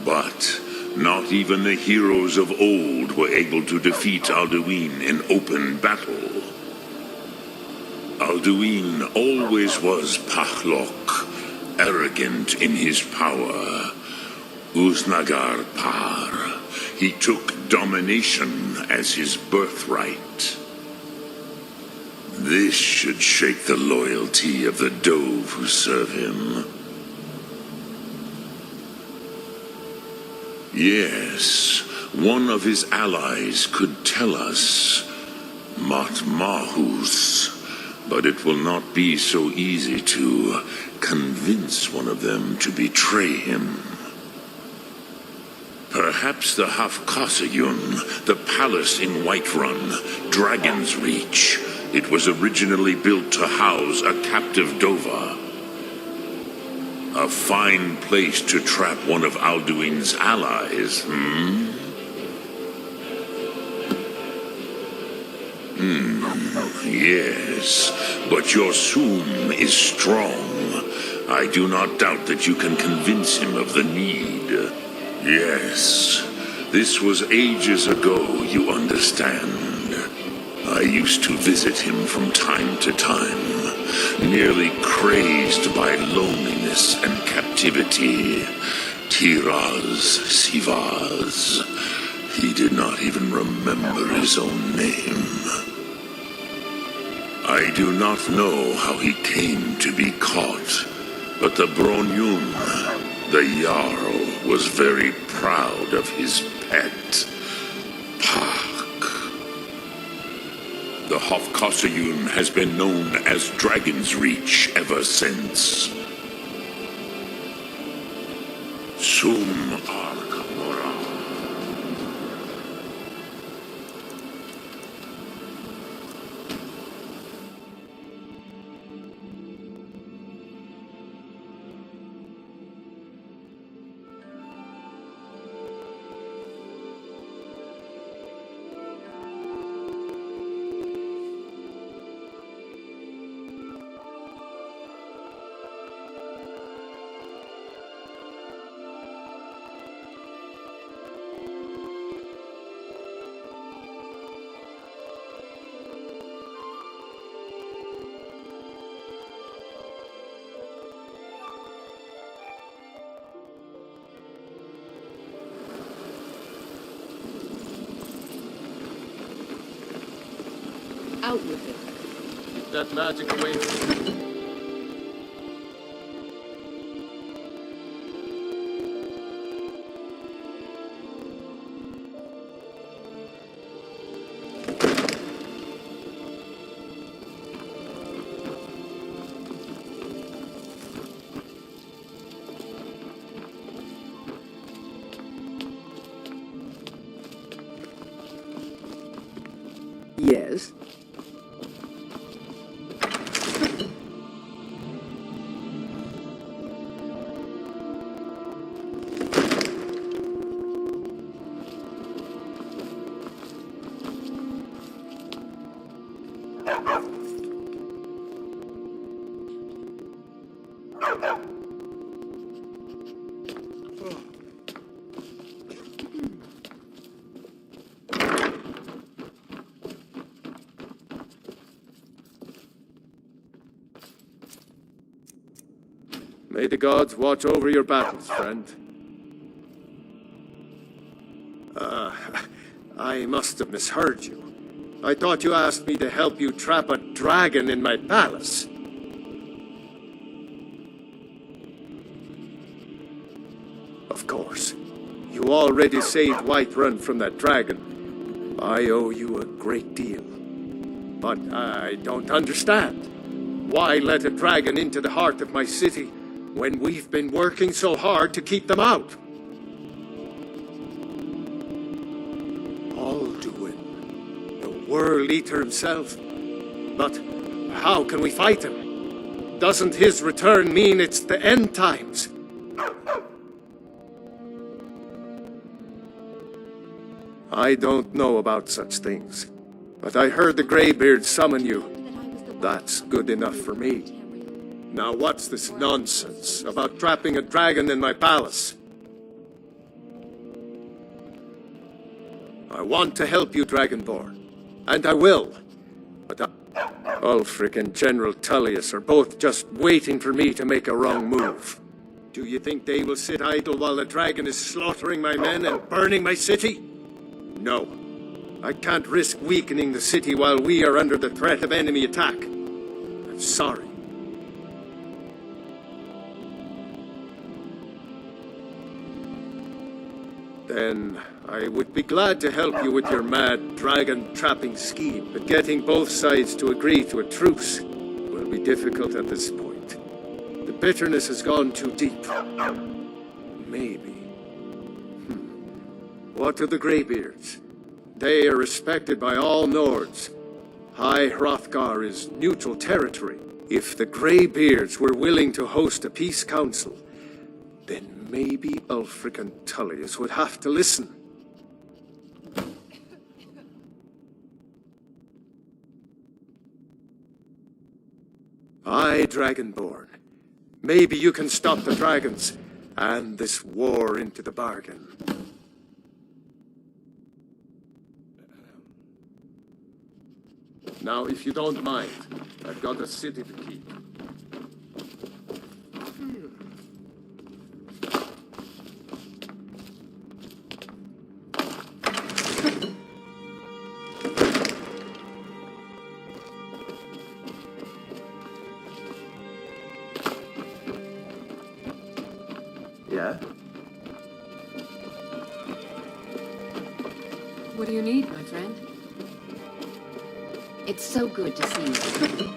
but not even the heroes of old were able to defeat Alduin in open battle. Alduin always was Pahlok, arrogant in his power. Uznagar Par, he took domination as his birthright. This should shake the loyalty of the Dove who serve him. Yes, one of his allies could tell us Matmahus, but it will not be so easy to convince one of them to betray him. Perhaps the Hafkasayun, the palace in Whiterun, Dragon's Reach. It was originally built to house a captive Dova. A fine place to trap one of Alduin's allies, Yes, but your Soom is strong. I do not doubt that you can convince him of the need. Yes, this was ages ago, you understand. I used to visit him from time to time, nearly crazed by loneliness and captivity. Tiraz Sivaz. He did not even remember his own name. I do not know how he came to be caught, but the Bronyun, The Jarl was very proud of his pet, Park. The Hofkossayun has been known as Dragon's Reach ever since. Sum Ark Mora. Out with it. Keep that magic away from me. Yes? May the gods watch over your battles, friend. I must have misheard you. I thought you asked me to help you trap a dragon in my palace. Of course. You already saved Whiterun from that dragon. I owe you a great deal. But I don't understand. Why let a dragon into the heart of my city when we've been working so hard to keep them out? Alduin, the World Eater himself. But how can we fight him? Doesn't his return mean it's the end times? I don't know about such things, but I heard the Greybeard summon you. That's good enough for me. Now what's this nonsense about trapping a dragon in my palace? I want to help you, Dragonborn, and I will. But Ulfric and General Tullius are both just waiting for me to make a wrong move. Do you think they will sit idle while the dragon is slaughtering my men and burning my city? No. I can't risk weakening the city while we are under the threat of enemy attack. I'm sorry. Then I would be glad to help you with your mad dragon-trapping scheme, but getting both sides to agree to a truce will be difficult at this point. The bitterness has gone too deep. Maybe. What of the Greybeards? They are respected by all Nords. High Hrothgar is neutral territory. If the Greybeards were willing to host a peace council, then maybe Ulfric and Tullius would have to listen. Aye, Dragonborn. Maybe you can stop the dragons, and this war into the bargain. Now, if you don't mind, I've got a city to keep. Yeah? What do you need, my friend? It's so good to see you.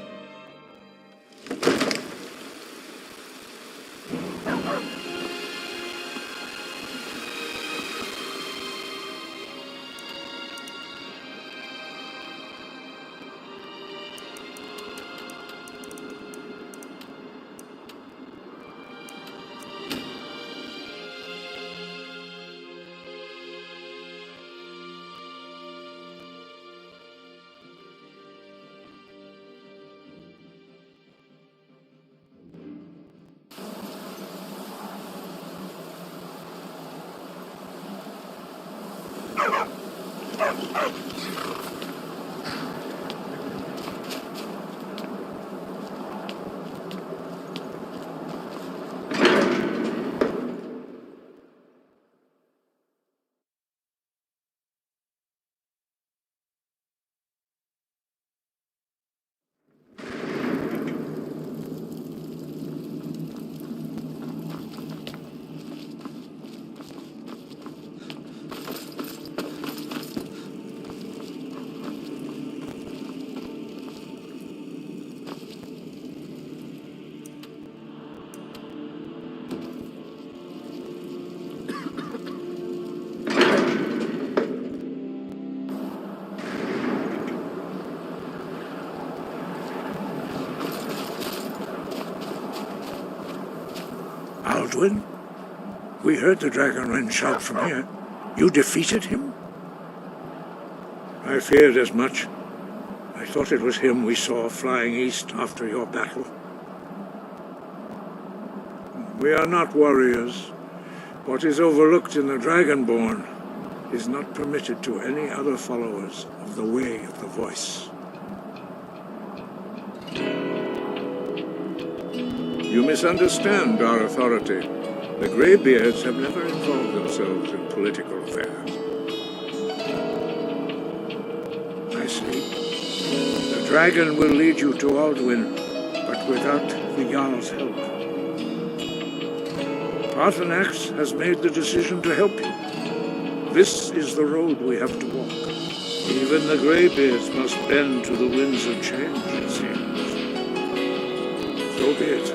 Alduin? We heard the Dragonrend shout from here. You defeated him? I feared as much. I thought it was him we saw flying east after your battle. We are not warriors. What is overlooked in the Dragonborn is not permitted to any other followers of the Way of the Voice. You misunderstand our authority. The Greybeards have never involved themselves in political affairs. I see. The dragon will lead you to Alduin, but without the Jarl's help. Paarthurnax has made the decision to help you. This is the road we have to walk. Even the Greybeards must bend to the winds of change, it seems. So be it.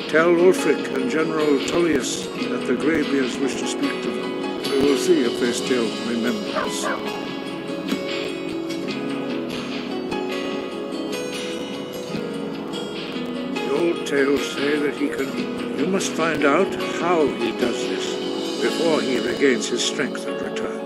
Tell Ulfric and General Tullius that the Greybeards wish to speak to them. We will see if they still remember us. The old tales say that he can... You must find out how he does this before he regains his strength and returns.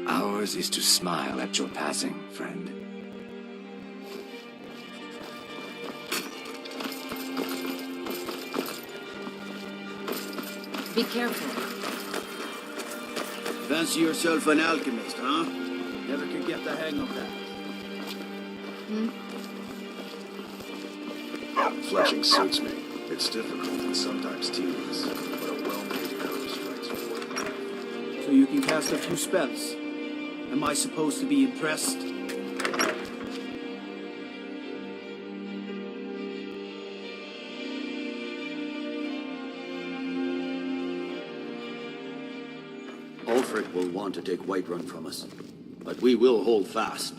Ours is to smile at your passing, friend. Be careful. Fancy yourself an alchemist, huh? Never could get the hang of that. Fletching suits me. It's difficult and sometimes tedious, but a well-made arrow strikes forward. So you can cast a few spells. Am I supposed to be impressed? Ulfric will want to take Whiterun from us, but we will hold fast.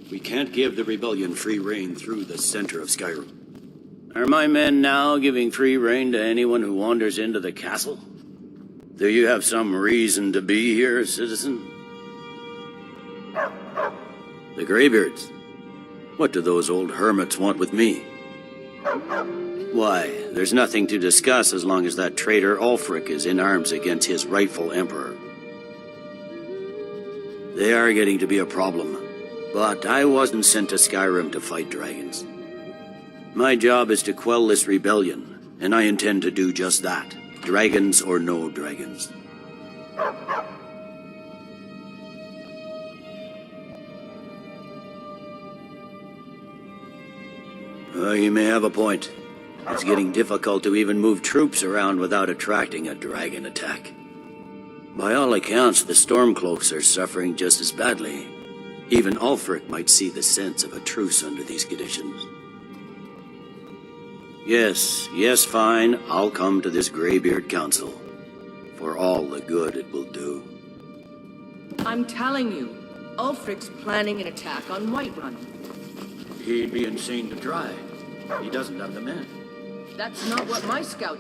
We can't give the rebellion free rein through the center of Skyrim. Are my men now giving free rein to anyone who wanders into the castle? Do you have some reason to be here, citizen? The Greybeards? What do those old hermits want with me? Why, there's nothing to discuss as long as that traitor Ulfric is in arms against his rightful emperor. They are getting to be a problem, but I wasn't sent to Skyrim to fight dragons. My job is to quell this rebellion, and I intend to do just that, dragons or no dragons. You may have a point. It's getting difficult to even move troops around without attracting a dragon attack. By all accounts, the Stormcloaks are suffering just as badly. Even Ulfric might see the sense of a truce under these conditions. Yes, fine. I'll come to this Greybeard Council. For all the good it will do. I'm telling you, Ulfric's planning an attack on Whiterun. He'd be insane to try. He doesn't have the men. That's not what my scout...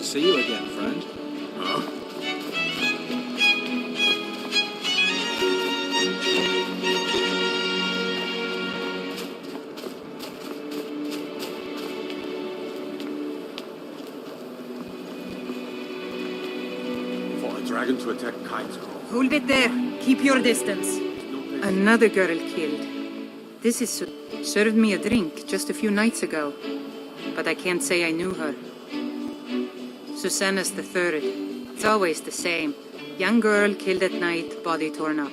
See you again, friend. Huh? For a dragon to attack Kites Grove. Hold it there. Keep your distance. Another girl killed. This is served me a drink just a few nights ago, but I can't say I knew her. Susanna's the third. It's always the same. Young girl killed at night, body torn up.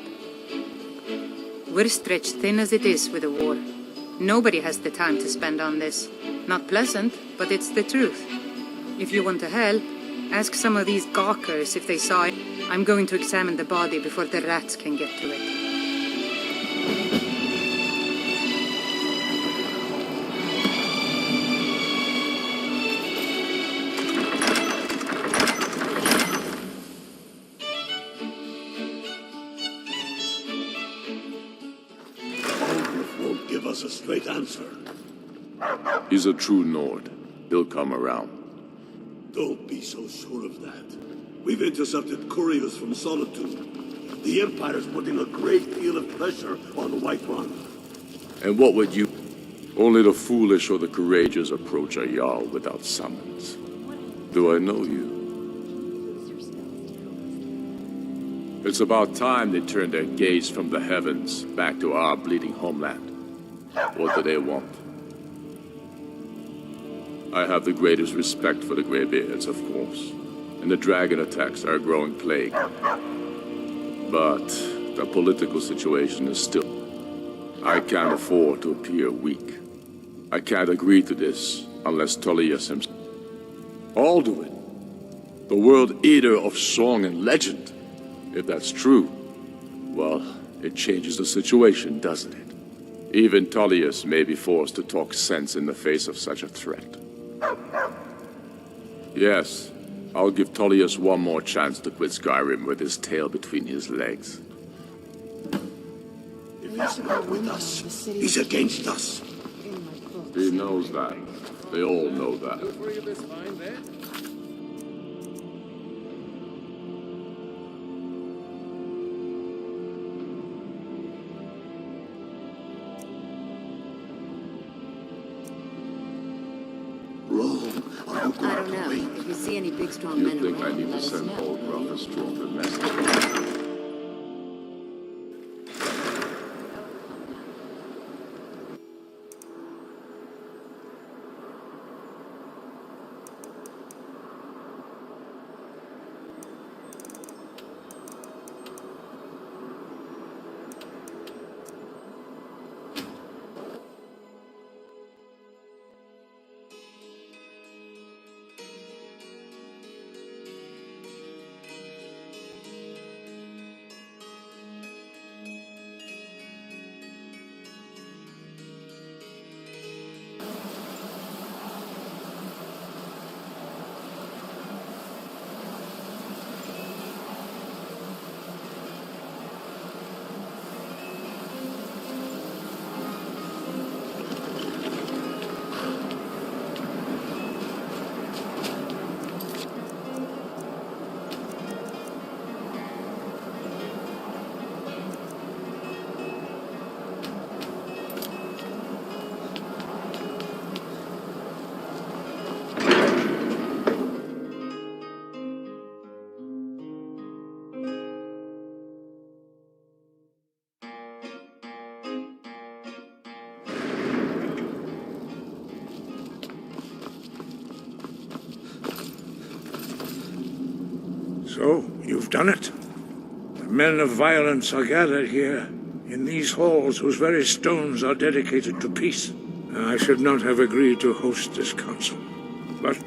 We're stretched thin as it is with the war. Nobody has the time to spend on this. Not pleasant, but it's the truth. If you want to help, ask some of these gawkers if they saw it. I'm going to examine the body before the rats can get to it. Give us a straight answer. He's a true Nord. He'll come around. Don't be so sure of that. We've intercepted couriers from Solitude. The Empire's putting a great deal of pressure on Whiterun. And what would you... Only the foolish or the courageous approach a Jarl without summons. Do I know you? It's about time they turned their gaze from the heavens back to our bleeding homeland. What do they want? I have the greatest respect for the Greybeards, of course, and the dragon attacks are a growing plague. But the political situation is still... I can't afford to appear weak. I can't agree to this unless Tullius himself... I'll do it. The world eater of song and legend. If that's true, well, it changes the situation, doesn't it? Even Tullius may be forced to talk sense in the face of such a threat. Yes, I'll give Tullius one more chance to quit Skyrim with his tail between his legs. If he's not with us, he's against us. He knows that. They all know that. I don't know. If you see any big, strong men You think I around, need to let us send know. Old Gruff a stronger message? So, you've done it. The men of violence are gathered here, in these halls whose very stones are dedicated to peace. I should not have agreed to host this council. But